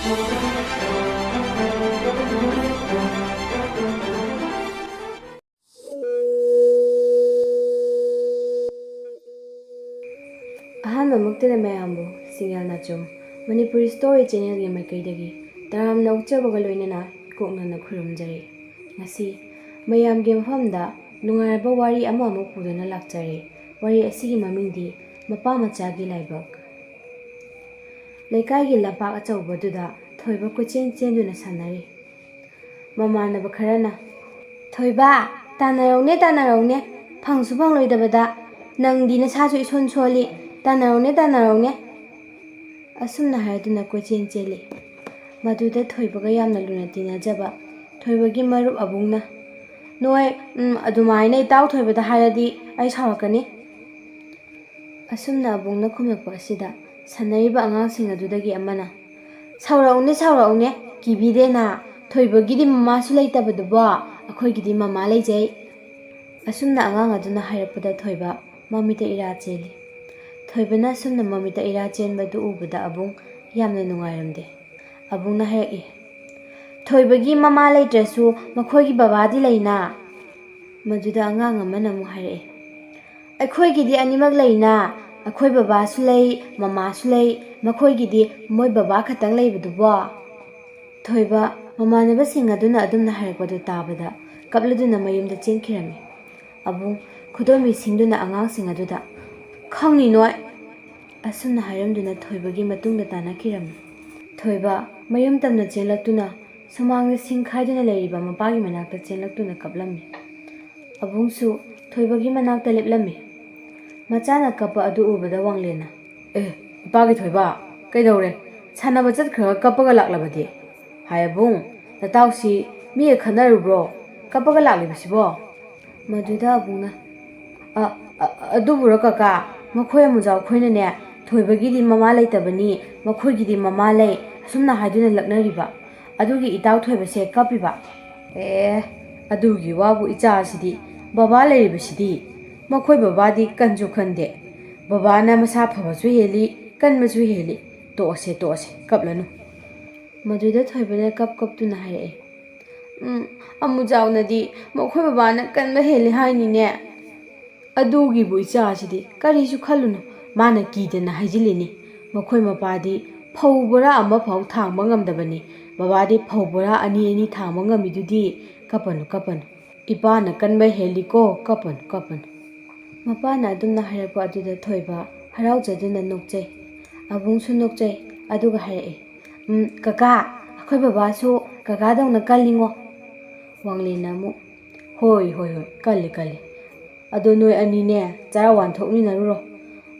ꯑꯍꯥꯟꯕꯃꯛꯇꯗ ꯃꯌꯥꯝꯕꯨ ꯁꯤꯡꯌꯜ ꯅꯆꯨꯝ ꯃꯅꯤꯄꯨꯔꯤ ꯁ꯭ꯇꯣꯔꯤ ꯆꯦꯅꯦꯜꯒꯤ ꯃꯥꯏꯀꯩꯗꯒꯤ ꯇꯔꯥꯝꯅ ꯑꯣꯛꯆꯕꯒ ꯂꯣꯏꯅꯅ ꯏꯀꯣꯛꯅꯅ ꯈꯨꯔꯨꯝꯖꯔꯤ꯫ ꯉꯁꯤ ꯃꯌꯥꯝꯒꯤ ꯃꯐꯝꯗ ꯅꯨꯡꯉꯥꯏꯔꯕ ꯋꯥꯔꯤ ꯑꯃꯃꯨꯛ ꯄꯨꯗꯨꯅ ꯂꯥꯛꯆꯔꯤ꯫ ꯋꯥꯔꯤ ꯑꯁꯤꯒꯤ ꯃꯃꯤꯡꯗꯤ ꯃꯄꯥ ꯃꯆꯥꯒꯤ ꯂꯥꯏꯕꯛ꯫ ꯂꯩꯀꯥꯏꯒꯤ ꯂꯝꯄꯥꯛ ꯑꯆꯧꯕꯗꯨꯗ ꯊꯣꯏꯕ ꯀꯣꯏꯆꯦꯟ ꯆꯦꯟꯗꯨꯅ ꯁꯥꯟꯅꯔꯤ꯫ ꯃꯃꯥꯟꯅꯕ ꯈꯔꯅ "ꯊꯣꯏꯕ, ꯇꯥꯟꯅꯔꯧꯅꯦ ꯇꯥꯟꯅꯔꯧꯅꯦ, ꯐꯪꯁꯨ ꯐꯪꯂꯣꯏꯗꯕꯗ, ꯅꯪꯗꯤ ꯅꯁꯥꯁꯨ ꯏꯁꯣꯟ ꯁꯣꯜꯂꯤ, ꯇꯥꯟꯅꯔꯧꯅꯦ ꯇꯥꯟꯅꯔꯧꯅꯦ" ꯑꯁꯨꯝꯅ ꯍꯥꯏꯗꯨꯅ ꯀꯣꯏꯆꯦꯟ ꯆꯦꯜꯂꯤ꯫ ꯃꯗꯨꯗ ꯊꯣꯏꯕꯒ ꯌꯥꯝꯅ ꯂꯨꯅ ꯇꯤꯟꯅꯖꯕ ꯊꯣꯏꯕꯒꯤ ꯃꯔꯨꯞ ꯑꯕꯨꯡꯅ "ꯅꯣꯏ ꯑꯗꯨꯃꯥꯏꯅ ꯏꯇꯥꯎ ꯊꯣꯏꯕꯗ ꯍꯥꯏꯔꯗꯤ ꯑꯩ ꯁꯥꯎꯔꯛꯀꯅꯤ" ꯑꯁꯨꯝꯅ ꯑꯕꯨꯡꯅ ꯈꯨꯝꯂꯛꯄ ꯑꯁꯤꯗ ꯁꯥꯟꯅꯔꯤꯕ ꯑꯉꯥꯡꯁꯤꯡ ꯑꯗꯨꯗꯒꯤ ꯑꯃꯅ "ꯁꯥꯎꯔꯛꯎꯅꯦ ꯁꯥꯎꯔꯛꯎꯅꯦ, ꯀꯤꯕꯤꯗꯦꯅ, ꯊꯣꯏꯕꯒꯤꯗꯤ ꯃꯃꯥꯁꯨ ꯂꯩꯇꯕꯗꯨꯕꯣ, ꯑꯩꯈꯣꯏꯒꯤꯗꯤ ꯃꯃꯥ ꯂꯩꯖꯩ" ꯑꯁꯨꯝꯅ ꯑꯉꯥꯡ ꯑꯗꯨꯅ ꯍꯥꯏꯔꯛꯄꯗ ꯊꯣꯏꯕ ꯃꯃꯤꯠꯇ ꯏꯔꯥ ꯆꯦꯜꯂꯤ꯫ ꯊꯣꯏꯕꯅ ꯑꯁꯨꯝꯅ ꯃꯃꯤꯠꯇ ꯏꯔꯥ ꯆꯦꯟꯕꯗꯨ ꯎꯕꯗ ꯑꯕꯨꯡ ꯌꯥꯝꯅ ꯅꯨꯡꯉꯥꯏꯔꯝꯗꯦ꯫ ꯑꯕꯨꯡꯅ ꯍꯥꯏꯔꯛꯏ, "ꯊꯣꯏꯕꯒꯤ ꯃꯃꯥ ꯂꯩꯇ꯭ꯔꯁꯨ ꯃꯈꯣꯏꯒꯤ ꯕꯕꯥꯗꯤ ꯂꯩꯅ" ꯃꯗꯨꯗ ꯑꯉꯥꯡ ꯑꯃꯅ ꯑꯃꯨꯛ ꯍꯥꯏꯔꯛꯏ, "ꯑꯩꯈꯣꯏꯒꯤꯗꯤ ꯑꯅꯤꯃꯛ ꯂꯩꯅ, ꯑꯩꯈꯣꯏ ꯕꯕꯥꯁꯨ ꯂꯩ, ꯃꯃꯥꯁꯨ ꯂꯩ, ꯃꯈꯣꯏꯒꯤꯗꯤ ꯃꯣꯏ ꯕꯕꯥ ꯈꯛꯇꯪ ꯂꯩꯕꯗꯨꯕꯣ" ꯊꯣꯏꯕ ꯃꯃꯥꯟꯅꯕꯁꯤꯡ ꯑꯗꯨꯅ ꯑꯗꯨꯝꯅ ꯍꯥꯏꯔꯛꯄꯗꯨ ꯇꯥꯕꯗ ꯀꯞꯂꯗꯨꯅ ꯃꯌꯨꯝꯗ ꯆꯦꯟꯈꯤꯔꯝꯃꯤ꯫ ꯑꯕꯨꯡ ꯈꯨꯗꯣꯝꯕꯤ ꯁꯤꯡꯗꯨꯅ ꯑꯉꯥꯡꯁꯤꯡ ꯑꯗꯨꯗ "ꯈꯪꯅꯤ ꯅꯣꯏ" ꯑꯁꯨꯝꯅ ꯍꯥꯏꯔꯝꯗꯨꯅ ꯊꯣꯏꯕꯒꯤ ꯃꯇꯨꯡꯗ ꯇꯥꯟꯅꯈꯤꯔꯝꯃꯤ꯫ ꯊꯣꯏꯕ ꯃꯌꯨꯝ ꯇꯝꯅ ꯆꯦꯜꯂꯛꯇꯨꯅ ꯁꯨꯃꯥꯡꯗ ꯁꯤꯡ ꯈꯥꯏꯗꯨꯅ ꯂꯩꯔꯤꯕ ꯃꯄꯥꯒꯤ ꯃꯅꯥꯛꯇ ꯆꯦꯜꯂꯛꯇꯨꯅ ꯀꯞꯂꯝꯃꯤ꯫ ꯑꯕꯨꯡꯁꯨ ꯊꯣꯏꯕꯒꯤ ꯃꯅꯥꯛꯇ ꯂꯦꯞꯂꯝꯃꯤ꯫ ꯃꯆꯥꯅ ꯀꯞꯄ ꯑꯗꯨ ꯎꯕꯗ ꯋꯥꯡꯂꯦꯟꯅ "ꯏꯄꯥꯒꯤ ꯊꯣꯏꯕ, ꯀꯩꯗꯧꯔꯦ? ꯁꯥꯟꯅꯕ ꯆꯠꯈ꯭ꯔꯒ ꯀꯞꯄꯒ ꯂꯥꯛꯂꯕꯗꯤ? ꯍꯥꯏ ꯑꯕꯨꯡ, ꯅꯇꯥꯎꯁꯤ ꯃꯤꯒ ꯈꯠꯅꯔꯨꯕ꯭ꯔꯣ, ꯀꯞꯄꯒ ꯂꯥꯛꯂꯤꯕꯁꯤꯕꯣ?" ꯃꯗꯨꯗ ꯑꯕꯨꯡꯅ "ꯑꯗꯨꯕꯨꯔꯣ ꯀꯀꯥ, ꯃꯈꯣꯏ ꯑꯃꯨꯖꯥꯎ ꯈꯣꯏꯅꯅꯦ, ꯊꯣꯏꯕꯒꯤꯗꯤ ꯃꯃꯥ ꯂꯩꯇꯕꯅꯤ, ꯃꯈꯣꯏꯒꯤꯗꯤ ꯃꯃꯥ ꯂꯩ ꯑꯁꯨꯝꯅ ꯍꯥꯏꯗꯨꯅ ꯂꯛꯅꯔꯤꯕ, ꯑꯗꯨꯒꯤ ꯏꯇꯥꯎ ꯊꯣꯏꯕꯁꯦ ꯀꯞꯄꯤꯕ." ꯑꯗꯨꯒꯤ ꯋꯥꯕꯨ ꯏꯆꯥꯁꯤꯗꯤ ꯕꯕꯥ ꯂꯩꯔꯤꯕꯁꯤꯗꯤ, ꯃꯈꯣꯏ ꯕꯕꯥꯗꯤ ꯀꯟꯁꯨ ꯀꯟꯗꯦ, ꯕꯕꯥꯅ ꯃꯁꯥ ꯐꯕꯁꯨ ꯍꯦꯜꯂꯤ, ꯀꯟꯕꯁꯨ ꯍꯦꯜꯂꯤ, ꯇꯣꯛꯑꯁꯦ ꯀꯞꯂꯅꯨ." ꯃꯗꯨꯗ ꯊꯣꯏꯕꯅ ꯀꯞꯇꯨꯅ ꯍꯥꯏꯔꯛꯏ, "ꯑꯃꯨꯖꯥꯎꯅꯗꯤ ꯃꯈꯣꯏ ꯕꯕꯥꯅ ꯀꯟꯕ ꯍꯦꯜꯂꯤ ꯍꯥꯏꯅꯤꯅꯦ." "ꯑꯗꯨꯒꯤꯕꯨ ꯏꯆꯥꯁꯤꯗꯤ ꯀꯔꯤꯁꯨ ꯈꯜꯂꯨꯅꯨ, ꯃꯥꯅ ꯀꯤꯗꯅ ꯍꯥꯏꯖꯤꯜꯂꯤꯅꯤ, ꯃꯈꯣꯏ ꯃꯄꯥꯗꯤ ꯐꯧ ꯕꯣꯔꯥ ꯑꯃꯐꯥꯎ ꯊꯥꯡꯕ ꯉꯝꯗꯕꯅꯤ, ꯕꯕꯥꯗꯤ ꯐꯧ ꯕꯣꯔꯥ ꯑꯅꯤ ꯊꯥꯡꯕ ꯉꯝꯃꯤꯗꯨꯗꯤ, ꯀꯞꯄꯅꯨ, ꯏꯄꯥꯅ ꯀꯟꯕ ꯍꯦꯜꯂꯤꯀꯣ, ꯀꯞꯄꯅꯨ." ꯃꯄꯥꯅ ꯑꯗꯨꯝꯅ ꯍꯥꯏꯔꯛꯄ ꯑꯗꯨꯗ ꯊꯣꯏꯕ ꯍꯔꯥꯎꯖꯗꯨꯅ ꯅꯣꯛꯆꯩ꯫ ꯑꯕꯨꯡꯁꯨ ꯅꯣꯛꯆꯩ, ꯑꯗꯨꯒ ꯍꯥꯏꯔꯛꯏ, "ꯀꯀꯥ, ꯑꯩꯈꯣꯏ ꯕꯕꯥꯁꯨ ꯀꯀꯥꯗꯧꯅ ꯀꯜꯂꯤꯉꯣ." ꯋꯥꯡꯂꯦꯟꯅ ꯑꯃꯨꯛ ꯍꯣꯏ ꯀꯜꯂꯤ, ꯑꯗꯣ ꯅꯣꯏ ꯑꯅꯤꯅꯦ ꯆꯔꯥ ꯋꯥꯟꯊꯣꯛꯃꯤꯟꯅꯔꯨꯔꯣ,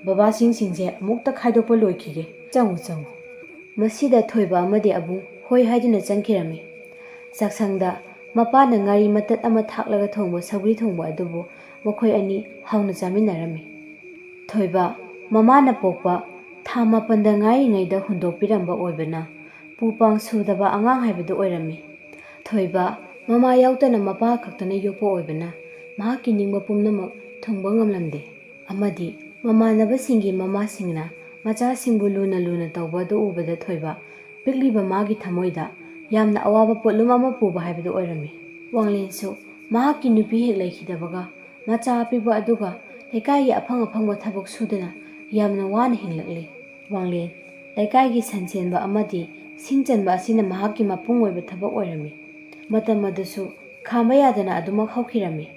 ꯕꯕꯥꯁꯤꯡꯁꯦ ꯑꯃꯨꯛꯇ ꯈꯥꯏꯗꯣꯛꯄ ꯂꯣꯏꯈꯤꯒꯦ, ꯆꯪꯉꯨ." ꯃꯁꯤꯗ ꯊꯣꯏꯕ ꯑꯃꯗꯤ ꯑꯕꯨꯡ ꯍꯣꯏ ꯍꯥꯏꯗꯨꯅ ꯆꯪꯈꯤꯔꯝꯃꯤ꯫ ꯆꯥꯛꯁꯪꯗ ꯃꯄꯥꯅ ꯉꯥꯔꯤ ꯃꯇꯠ ꯑꯃ ꯊꯥꯛꯂꯒ ꯊꯣꯡꯕ ꯁꯧꯒ꯭ꯔꯤ ꯊꯣꯡꯕ ꯑꯗꯨꯕꯨ ꯃꯈꯣꯏ ꯑꯅꯤ ꯍꯥꯎꯅ ꯆꯥꯃꯤꯟꯅꯔꯝꯃꯤ꯫ ꯊꯣꯏꯕ ꯃꯃꯥꯅ ꯄꯣꯛꯄ ꯊꯥ 8ꯗ ꯉꯥꯏꯔꯤꯉꯩꯗ ꯍꯨꯟꯗꯣꯛꯄꯤꯔꯝꯕ ꯑꯣꯏꯕꯅ ꯄꯨꯄꯥꯡ ꯁꯨꯗꯕ ꯑꯉꯥꯡ ꯍꯥꯏꯕꯗꯨ ꯑꯣꯏꯔꯝꯃꯤ꯫ ꯊꯣꯏꯕ ꯃꯃꯥ ꯌꯥꯎꯗꯅ ꯃꯄꯥ ꯈꯛꯇꯅ ꯌꯣꯛꯄ ꯑꯣꯏꯕꯅ ꯃꯍꯥꯛꯀꯤ ꯅꯤꯡꯕ ꯄꯨꯝꯅꯃꯛ ꯊꯨꯡꯕ ꯉꯝꯂꯝꯗꯦ꯫ ꯑꯃꯗꯤ ꯃꯃꯥꯟꯅꯕꯁꯤꯡꯒꯤ ꯃꯃꯥꯁꯤꯡꯅ ꯃꯆꯥꯁꯤꯡꯕꯨ ꯂꯨꯅ ꯇꯧꯕ ꯑꯗꯨ ꯎꯕꯗ ꯊꯣꯏꯕ ꯄꯤꯛꯂꯤꯕ ꯃꯥꯒꯤ ꯊꯃꯣꯏꯗ ꯌꯥꯝꯅ ꯑꯋꯥꯕ ꯄꯣꯠꯂꯨꯝ ꯑꯃ ꯄꯨꯕ ꯍꯥꯏꯕꯗꯨ ꯑꯣꯏꯔꯝꯃꯤ꯫ ꯋꯥꯡꯂꯦꯟꯁꯨ ꯃꯍꯥꯛꯀꯤ ꯅꯨꯄꯤ ꯍꯦꯛ ꯂꯩꯈꯤꯗꯕꯒ ꯃꯆꯥ ꯑꯄꯤꯛꯄ ꯑꯗꯨꯒ ꯂꯩꯀꯥꯏꯒꯤ ꯑꯐꯪ ꯊꯕꯛ ꯁꯨꯗꯨꯅ ꯌꯥꯝꯅ ꯋꯥꯅ ꯍꯤꯡꯂꯛꯂꯤ꯫ ꯋꯥꯡꯂꯦꯟ ꯂꯩꯀꯥꯏꯒꯤ ꯁꯟ ꯆꯦꯟꯕ ꯑꯃꯗꯤ ꯁꯤꯡ ꯆꯟꯕ ꯑꯁꯤꯅ ꯃꯍꯥꯛꯀꯤ ꯃꯄꯨꯡ ꯑꯣꯏꯕ ꯊꯕꯛ ꯑꯣꯏꯔꯝꯃꯤ꯫ ꯃꯇꯝ ꯑꯗꯨꯁꯨ ꯈꯥꯝꯕ ꯌꯥꯗꯅ ꯑꯗꯨꯃꯛ ꯍꯧꯈꯤꯔꯝꯃꯤ꯫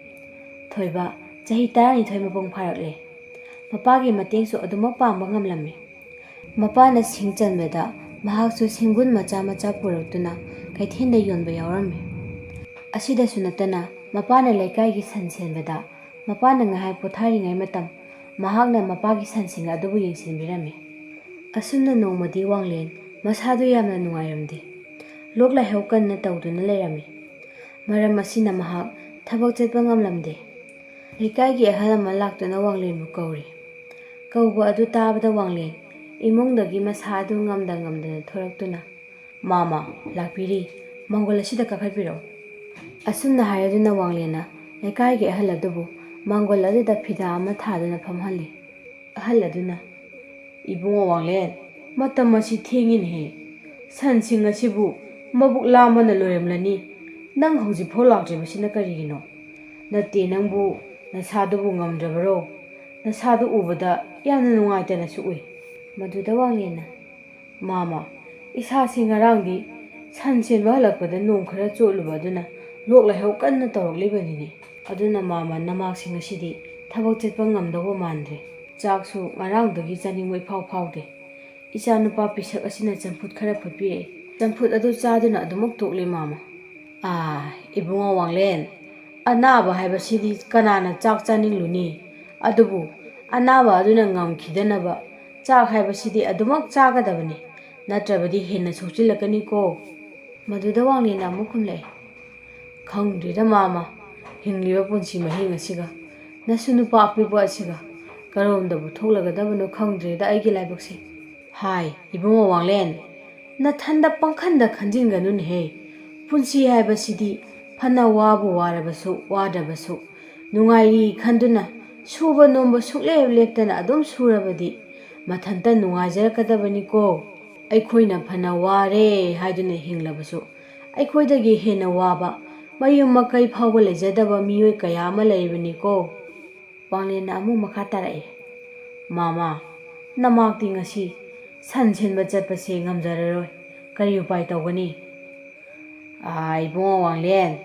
ꯊꯣꯏꯕ ꯆꯍꯤ 12 ꯃꯄꯨꯡ ꯐꯥꯔꯛꯂꯦ꯫ ꯃꯄꯥꯒꯤ ꯃꯇꯦꯡꯁꯨ ꯑꯗꯨꯃꯛ ꯄꯥꯡꯕ ꯉꯝꯂꯝꯃꯤ꯫ ꯃꯄꯥꯅ ꯁꯤꯡ ꯆꯟꯕꯗ ꯃꯍꯥꯛꯁꯨ ꯁꯤꯡꯕꯨꯟ ꯃꯆꯥ ꯄꯨꯔꯛꯇꯨꯅ ꯀꯩꯊꯦꯜꯗ ꯌꯣꯟꯕ ꯌꯥꯎꯔꯝꯃꯤ꯫ ꯑꯁꯤꯗꯁꯨ ꯅꯠꯇꯅ ꯃꯄꯥꯅ ꯂꯩꯀꯥꯏꯒꯤ ꯁꯟ ꯁꯦꯟꯕꯗ ꯃꯄꯥꯅ ꯉꯥꯏꯍꯥꯛ ꯄꯣꯊꯥꯔꯤꯉꯩ ꯃꯇꯝ ꯃꯍꯥꯛꯅ ꯃꯄꯥꯒꯤ ꯁꯟꯁꯤꯡ ꯑꯗꯨꯕꯨ ꯌꯦꯡꯁꯤꯟꯕꯤꯔꯝꯃꯤ꯫ ꯑꯁꯨꯝꯅ ꯅꯣꯡꯃꯗꯤ ꯋꯥꯡꯂꯦꯟ ꯃꯁꯥꯗꯨ ꯌꯥꯝꯅ ꯅꯨꯡꯉꯥꯏꯔꯝꯗꯦ꯫ ꯂꯣꯛ ꯂꯥꯏꯍꯧ ꯀꯟꯅ ꯇꯧꯗꯨꯅ ꯂꯩꯔꯝꯃꯤ꯫ ꯃꯔꯝ ꯑꯁꯤꯅ ꯃꯍꯥꯛ ꯊꯕꯛ ꯆꯠꯄ ꯉꯝꯂꯝꯗꯦ꯫ ꯂꯩꯀꯥꯏꯒꯤ ꯑꯍꯜ ꯑꯃ ꯂꯥꯛꯇꯨꯅ ꯋꯥꯡꯂꯦꯟꯕꯨ ꯀꯧꯔꯤ꯫ ꯀꯧꯕ ꯑꯗꯨ ꯇꯥꯕꯗ ꯋꯥꯡꯂꯦꯟ ꯏꯃꯨꯡꯗꯒꯤ ꯃꯁꯥ ꯑꯗꯨ ꯉꯝꯗꯅ ꯊꯣꯔꯛꯇꯨꯅ "ꯃꯥꯃ ꯂꯥꯛꯄꯤꯔꯤ, ꯃꯥꯡꯒꯣꯜ ꯑꯁꯤꯗ ꯀꯥꯈꯠꯄꯤꯔꯛꯎ" ꯑꯁꯨꯝꯅ ꯍꯥꯏꯔꯗꯨꯅ ꯋꯥꯡꯂꯦꯟꯅ ꯂꯩꯀꯥꯏꯒꯤ ꯑꯍꯜ ꯑꯗꯨꯕꯨ ꯃꯥꯡꯒꯣꯜ ꯑꯗꯨꯗ ꯐꯤꯗꯥ ꯑꯃ ꯊꯥꯗꯨꯅ ꯐꯝꯍꯜꯂꯤ꯫ ꯑꯍꯜ ꯑꯗꯨꯅ "ꯏꯕꯨꯡꯉꯣ ꯋꯥꯡꯂꯦꯟ, ꯃꯇꯝ ꯑꯁꯤ ꯊꯦꯡꯉꯤꯅꯦꯍꯦ, ꯁꯟꯁꯤꯡ ꯑꯁꯤꯕꯨ ꯃꯕꯨꯛ ꯂꯥꯝꯕꯅ ꯂꯣꯏꯔꯝꯂꯅꯤ. ꯅꯪ ꯍꯧꯖꯤꯛꯐꯥꯎ ꯂꯥꯛꯇ꯭ꯔꯤꯕꯁꯤꯅ ꯀꯔꯤꯒꯤꯅꯣ? ꯅꯠꯇꯦ ꯅꯪꯕꯨ ꯅꯁꯥꯗꯨꯕꯨ ꯉꯝꯗ꯭ꯔꯕꯔꯣ? ꯅꯁꯥꯗꯨ ꯎꯕꯗ ꯌꯥꯝꯅ ꯅꯨꯡꯉꯥꯏꯇꯅꯁꯨ ꯎꯏ꯫ ꯃꯗꯨꯗ ꯋꯥꯡꯂꯦꯟꯅ ꯃꯥꯃ, ꯏꯁꯥꯁꯤ ꯉꯔꯥꯡꯗꯤ ꯁꯟ ꯆꯦꯟꯕ ꯍꯜꯂꯛꯄꯗ ꯅꯣꯡ ꯈꯔ ꯆꯣꯠꯂꯨꯕ ꯑꯗꯨꯅ ꯂꯣꯛ ꯂꯥꯏꯍꯧ ꯀꯟꯅ ꯇꯧꯔꯛꯂꯤꯕꯅꯤꯅꯦ. ꯑꯗꯨꯅ ꯃꯥꯃ, ꯅꯃꯥꯛꯁꯤ ꯉꯁꯤꯗꯤ ꯊꯕꯛ ꯆꯠꯄ ꯉꯝꯗꯧꯕ ꯃꯥꯟꯗ꯭ꯔꯦ. ꯆꯥꯛꯁꯨ ꯉꯔꯥꯡꯗꯒꯤ ꯆꯥꯅꯤꯡꯕ ꯏꯐꯥꯎ ꯐꯥꯎꯗꯦ. ꯏꯆꯥꯅꯨꯄꯥ ꯄꯤꯁꯛ ꯑꯁꯤꯅ ꯆꯝꯐꯨꯠ ꯈꯔ ꯐꯨꯠꯄꯤꯔꯛꯏ. ꯆꯝꯐꯨꯠ ꯑꯗꯨ ꯆꯥꯗꯨꯅ ꯑꯗꯨꯃꯛ ꯇꯣꯛꯂꯦ ꯃꯥꯃ꯫ ꯏꯕꯨꯡꯉꯣ ꯋꯥꯡꯂꯦꯟ, ꯑꯅꯥꯕ ꯍꯥꯏꯕꯁꯤꯗꯤ ꯀꯅꯥꯅ ꯆꯥꯛ ꯆꯥꯅꯤꯡꯂꯨꯅꯤ? ꯑꯗꯨꯕꯨ ꯑꯅꯥꯕ ꯑꯗꯨꯅ ꯉꯝꯈꯤꯗꯅꯕ ꯆꯥꯛ ꯍꯥꯏꯕꯁꯤꯗꯤ ꯑꯗꯨꯃꯛ ꯆꯥꯒꯗꯕꯅꯤ. ꯅꯠꯇ꯭ꯔꯕꯗꯤ ꯍꯦꯟꯅ ꯁꯣꯛꯆꯤꯜꯂꯛꯀꯅꯤꯀꯣ꯫ ꯃꯗꯨꯗ ꯋꯥꯡꯂꯦꯟꯅ ꯑꯃꯨꯛ ꯈꯨꯝꯂꯛꯏ, ꯈꯪꯗ꯭ꯔꯤꯗ ꯃꯥꯃ, ꯍꯤꯡꯂꯤꯕ ꯄꯨꯟꯁꯤ ꯃꯍꯤꯡ ꯑꯁꯤꯒ ꯅꯁꯨ ꯅꯨꯄꯥ ꯑꯄꯤꯛꯄ ꯑꯁꯤꯒ ꯀꯔꯣꯝꯗꯕꯨ ꯊꯣꯛꯂꯒꯗꯕꯅꯣ ꯈꯪꯗ꯭ꯔꯦꯗ ꯑꯩꯒꯤ ꯂꯥꯏꯕꯛꯁꯦ꯫ ꯏꯕꯨꯡꯉꯣ ꯋꯥꯡꯂꯦꯟ, ꯅꯊꯟꯗ ꯄꯪꯈꯟꯗ ꯈꯟꯖꯤꯟꯒꯅꯨꯅꯦꯍꯦ꯫ ꯄꯨꯟꯁꯤ ꯍꯥꯏꯕꯁꯤꯗꯤ ꯐꯅ ꯋꯥꯕꯨ ꯋꯥꯔꯕꯁꯨ ꯋꯥꯗ꯭ꯔꯕꯁꯨ ꯅꯨꯡꯉꯥꯏꯔꯤ ꯈꯟꯗꯨꯅ ꯁꯨꯕ ꯅꯣꯝꯕ ꯁꯨꯛꯂꯦꯞ ꯂꯦꯞꯇꯅ ꯑꯗꯨꯝ ꯁꯨꯔꯕꯗꯤ ꯃꯊꯟꯇ ꯅꯨꯡꯉꯥꯏꯖꯔꯛꯀꯗꯕꯅꯤꯀꯣ꯫ ꯑꯩꯈꯣꯏꯅ ꯐꯅ ꯋꯥꯔꯦ ꯍꯥꯏꯗꯨꯅ ꯍꯤꯡꯂꯕꯁꯨ ꯑꯩꯈꯣꯏꯗꯒꯤ ꯍꯦꯟꯅ ꯋꯥꯕ, ꯃꯌꯨꯝ ꯃꯀꯩ ꯐꯥꯎꯕ ꯂꯩꯖꯗꯕ ꯃꯤꯑꯣꯏ ꯀꯌꯥ ꯑꯃ ꯂꯩꯔꯤꯕꯅꯤꯀꯣ꯫ ꯋꯥꯡꯂꯦꯟꯅ ꯑꯃꯨꯛ ꯃꯈꯥ ꯇꯥꯔꯛꯏ, ꯃꯥꯃ, ꯅꯃꯥꯛꯇꯤ ꯉꯁꯤ ꯁꯟ ꯁꯦꯟꯕ ꯆꯠꯄꯁꯦ ꯉꯝꯖꯔꯔꯣꯏ. ꯀꯔꯤ ꯎꯄꯥꯏ ꯇꯧꯒꯅꯤ? ꯏꯕꯨꯡꯉꯣ ꯋꯥꯡꯂꯦꯟ,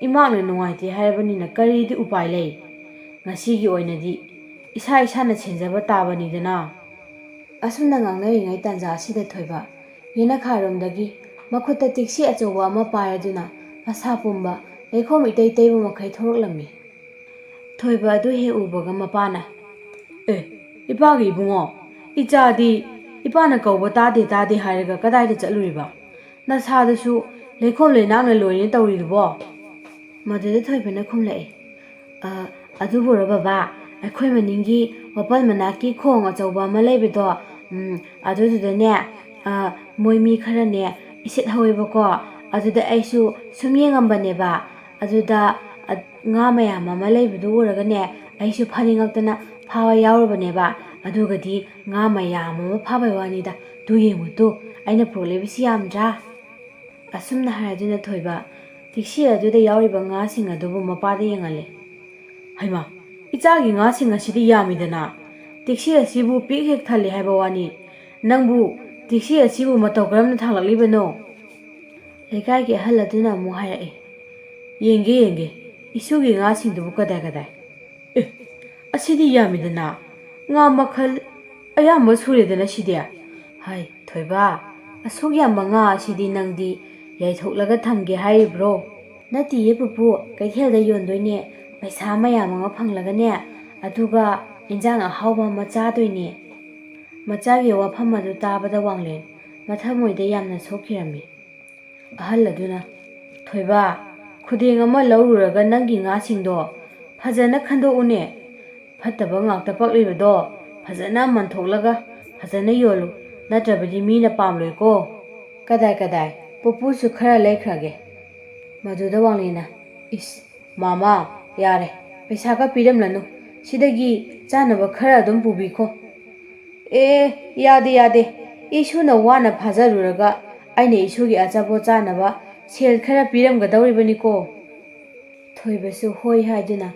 ꯏꯃꯥꯛꯅ ꯅꯨꯡꯉꯥꯏꯇꯦ ꯍꯥꯏꯔꯕꯅꯤꯅ ꯀꯔꯤꯗꯤ ꯎꯄꯥꯏ ꯂꯩ? ꯉꯁꯤꯒꯤ ꯑꯣꯏꯅꯗꯤ ꯏꯁꯥꯅ ꯁꯦꯟꯖꯕ ꯇꯥꯕꯅꯤꯗꯅ꯫ ꯑꯁꯨꯝꯅ ꯉꯥꯡꯅꯔꯤꯉꯩ ꯇꯥꯟꯖꯥ ꯑꯁꯤꯗ ꯊꯣꯏꯕ ꯌꯦꯅꯈꯥꯔꯣꯝꯗꯒꯤ ꯃꯈꯨꯠꯇ ꯇꯤꯛꯁꯤ ꯑꯆꯧꯕ ꯑꯃ ꯄꯥꯏꯔꯗꯨꯅ ꯃꯁꯥ ꯄꯨꯝꯕ ꯂꯩꯈꯣꯝ ꯏꯇꯩ ꯇꯩꯕ ꯃꯈꯩ ꯊꯣꯛꯂꯛꯂꯝꯃꯤ꯫ ꯊꯣꯏꯕ ꯑꯗꯨ ꯍꯦꯛ ꯎꯕꯒ ꯃꯄꯥꯅ, ꯏꯄꯥꯒꯤ ꯏꯕꯨꯡꯉꯣ, ꯏꯆꯥꯗꯤ ꯏꯄꯥꯅ ꯀꯧꯕ ꯇꯥꯗꯦ ꯍꯥꯏꯔꯒ ꯀꯗꯥꯏꯗ ꯆꯠꯂꯨꯔꯤꯕ? ꯅꯁꯥꯗꯨꯁꯨ ꯂꯩꯈꯣꯝ ꯂꯩꯅꯥꯡꯅ ꯂꯣꯏꯔꯦ ꯇꯧꯔꯤꯗꯨꯕꯣ? ꯃꯗꯨꯗ ꯊꯣꯏꯕꯅ ꯈꯨꯝꯂꯛꯏ, ꯑꯗꯨꯕꯨꯔꯣ ꯕꯕꯥ, ꯑꯩꯈꯣꯏ ꯃꯅꯤꯡꯒꯤ ꯋꯥꯄꯜ ꯃꯅꯥꯛꯀꯤ ꯈꯣꯡ ꯑꯆꯧꯕ ꯑꯃ ꯂꯩꯕꯗꯣ, ꯑꯗꯨꯗꯨꯗꯅꯦ ꯃꯣꯏ ꯃꯤ ꯈꯔꯅꯦ ꯏꯁꯤꯠ ꯍꯧꯋꯦꯕꯀꯣ. ꯑꯗꯨꯗ ꯑꯩꯁꯨ ꯁꯨꯝ ꯌꯦꯡꯉꯝꯕꯅꯦꯕ. ꯑꯗꯨꯗ ꯉꯥ ꯃꯌꯥꯝ ꯑꯃ ꯂꯩꯕꯗꯨ ꯎꯔꯒꯅꯦ ꯑꯩꯁꯨ ꯐꯥꯅꯤꯡꯉꯛꯇꯅ ꯐꯥꯕ ꯌꯥꯎꯔꯨꯕꯅꯦꯕ. ꯑꯗꯨꯒꯗꯤ ꯉꯥ ꯃꯌꯥꯝ ꯑꯃ ꯐꯥꯕꯩ ꯋꯥꯅꯤꯗ. ꯇꯨ ꯌꯦꯡꯉꯨꯇꯨ, ꯑꯩꯅ ꯄꯨꯔꯛꯂꯤꯕꯁꯤ ꯌꯥꯝꯗ꯭ꯔꯥ? ꯑꯁꯨꯝꯅ ꯍꯥꯏꯔꯗꯨꯅ ꯊꯣꯏꯕ ꯇꯤꯛꯁꯤ ꯑꯗꯨꯗ ꯌꯥꯎꯔꯤꯕ ꯉꯥꯁꯤꯡ ꯑꯗꯨꯕꯨ ꯃꯄꯥꯗ ꯌꯦꯡꯍꯜꯂꯦ. ꯍꯩꯃꯥ, ꯏꯆꯥꯒꯤ ꯉꯥꯁꯤꯡ ꯑꯁꯤꯗꯤ ꯌꯥꯝꯃꯤꯗꯅ. ꯇꯤꯛꯁꯤ ꯑꯁꯤꯕꯨ ꯄꯤꯛ ꯍꯦꯛ ꯊꯜꯂꯤ ꯍꯥꯏꯕ ꯋꯥꯅꯤ. ꯅꯪꯕꯨ ꯇꯤꯛꯁꯤ ꯑꯁꯤꯕꯨ ꯃꯇꯧ ꯀꯔꯝꯅ ꯊꯥꯡꯂꯛꯂꯤꯕꯅꯣ? ꯂꯩꯀꯥꯏꯒꯤ ꯑꯍꯜ ꯑꯗꯨꯅ ꯑꯃꯨꯛ ꯍꯥꯏꯔꯛꯏ, ꯌꯦꯡꯒꯦ, ꯏꯁꯨꯒꯤ ꯉꯥꯁꯤꯡꯗꯨꯕꯨ ꯀꯗꯥꯏ? ꯑꯁꯤꯗꯤ ꯌꯥꯝꯃꯤꯗꯅ. ꯉꯥ ꯃꯈꯜ ꯑꯌꯥꯝꯕ ꯁꯨꯔꯦꯗꯅ ꯁꯤꯗꯤ. ꯊꯣꯏꯕ, ꯑꯁꯨꯛ ꯌꯥꯝꯕ ꯉꯥ ꯑꯁꯤꯗꯤ ꯅꯪꯗꯤ ꯌꯥꯏꯊꯣꯛꯂꯒ ꯊꯝꯒꯦ ꯍꯥꯏꯔꯤꯕ꯭ꯔꯣ? ꯅꯠꯇꯤꯌꯦ ꯄꯨꯄꯨ, ꯀꯩꯊꯦꯜꯗ ꯌꯣꯟꯗꯣꯏꯅꯦ. ꯄꯩꯁꯥ ꯃꯌꯥꯝ ꯑꯃ ꯐꯪꯂꯒꯅꯦ, ꯑꯗꯨꯒ ꯏꯟꯖꯥꯡ ꯑꯍꯥꯎꯕ ꯑꯃ ꯆꯥꯗꯣꯏꯅꯦ꯫ ꯃꯆꯥꯒꯤ ꯋꯥꯐꯝ ꯑꯗꯨ ꯇꯥꯕꯗ ꯋꯥꯡꯂꯦꯟ ꯃꯊꯃꯣꯏꯗ ꯌꯥꯝꯅ ꯁꯣꯛꯈꯤꯔꯝꯃꯤ꯫ ꯑꯍꯜ ꯑꯗꯨꯅ, ꯊꯣꯏꯕ, ꯈꯨꯗꯦꯡ ꯑꯃ ꯂꯧꯔꯨꯔꯒ ꯅꯪꯒꯤ ꯉꯥꯁꯤꯡꯗꯣ ꯐꯖꯅ ꯈꯟꯗꯣꯛꯎꯅꯦ. ꯐꯠꯇꯕ ꯉꯥꯛꯇ ꯄꯛꯂꯤꯕꯗꯣ ꯐꯖꯅ ꯃꯟꯊꯣꯛꯂꯒ ꯐꯖꯅ ꯌꯣꯜꯂꯨ. ꯅꯠꯇ꯭ꯔꯕꯗꯤ ꯃꯤꯅ ꯄꯥꯝꯂꯣꯏꯀꯣ. ꯀꯗꯥꯏ, ꯄꯨꯄꯨꯁꯨ ꯈꯔ ꯂꯩꯈ꯭ꯔꯒꯦ꯫ ꯃꯗꯨꯗ ꯋꯥꯡꯂꯦꯟꯅ, ꯃꯥꯃ, ꯌꯥꯔꯦ, ꯄꯩꯁꯥꯒ ꯄꯤꯔꯝꯂꯅꯨ. ꯁꯤꯗꯒꯤ ꯆꯥꯅꯕ ꯈꯔ ꯑꯗꯨꯝ ꯄꯨꯕꯤꯈꯣ꯫ ꯌꯥꯗꯦ. ꯏꯁꯨꯅ ꯋꯥꯅ ꯐꯥꯖꯔꯨꯔꯒ ꯑꯩꯅ ꯏꯁꯨꯒꯤ ꯑꯆꯥꯄꯣꯠ ꯆꯥꯅꯕ ꯁꯦꯜ ꯈꯔ ꯄꯤꯔꯝꯒꯗꯧꯔꯤꯕꯅꯤꯀꯣ꯫ ꯊꯣꯏꯕꯁꯨ ꯍꯣꯏ ꯍꯥꯏꯗꯨꯅ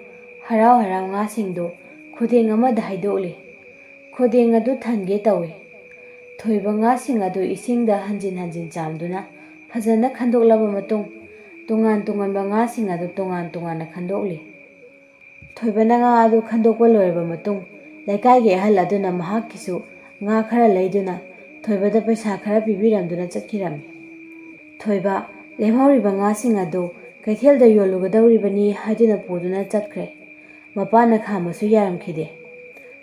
ꯍꯔꯥꯎ ꯉꯥꯁꯤꯡꯗꯨ ꯈꯨꯗꯦꯡ ꯑꯃꯗ ꯍꯩꯗꯣꯛꯂꯤ꯫ ꯈꯨꯗꯦꯡ ꯑꯗꯨ ꯊꯟꯒꯦ ꯇꯧꯏ꯫ ꯊꯣꯏꯕ ꯉꯥꯁꯤꯡ ꯑꯗꯨ ꯏꯁꯤꯡꯗ ꯍꯟꯖꯤꯟ ꯆꯥꯝꯗꯨꯅ ꯐꯖꯅ ꯈꯟꯗꯣꯛꯂꯕ ꯃꯇꯨꯡ ꯇꯣꯉꯥꯟ ꯇꯣꯉꯥꯟꯕ ꯉꯥꯁꯤꯡ ꯑꯗꯨ ꯇꯣꯉꯥꯟꯅ ꯈꯟꯗꯣꯛꯂꯤ꯫ ꯊꯣꯏꯕꯅ ꯉꯥ ꯑꯗꯨ ꯈꯟꯗꯣꯛꯄ ꯂꯣꯏꯔꯕ ꯃꯇꯨꯡ ꯂꯩꯀꯥꯏꯒꯤ ꯑꯍꯜ ꯑꯗꯨꯅ ꯃꯍꯥꯛꯀꯤꯁꯨ ꯉꯥ ꯈꯔ ꯂꯩꯗꯨꯅ ꯊꯣꯏꯕꯗ ꯄꯩꯁꯥ ꯈꯔ ꯄꯤꯕꯤꯔꯝꯗꯨꯅ ꯆꯠꯈꯤꯔꯝꯃꯤ꯫ ꯊꯣꯏꯕ ꯂꯦꯝꯍꯧꯔꯤꯕ ꯉꯥꯁꯤꯡ ꯑꯗꯨ ꯀꯩꯊꯦꯜꯗ ꯌꯣꯜꯂꯨꯒꯗꯧꯔꯤꯕꯅꯤ ꯍꯥꯏꯗꯨꯅ ꯄꯨꯗꯨꯅ ꯆꯠꯈ꯭ꯔꯦ꯫ ꯃꯄꯥꯅ ꯈꯥꯝꯕꯁꯨ ꯌꯥꯔꯝꯈꯤꯗꯦ꯫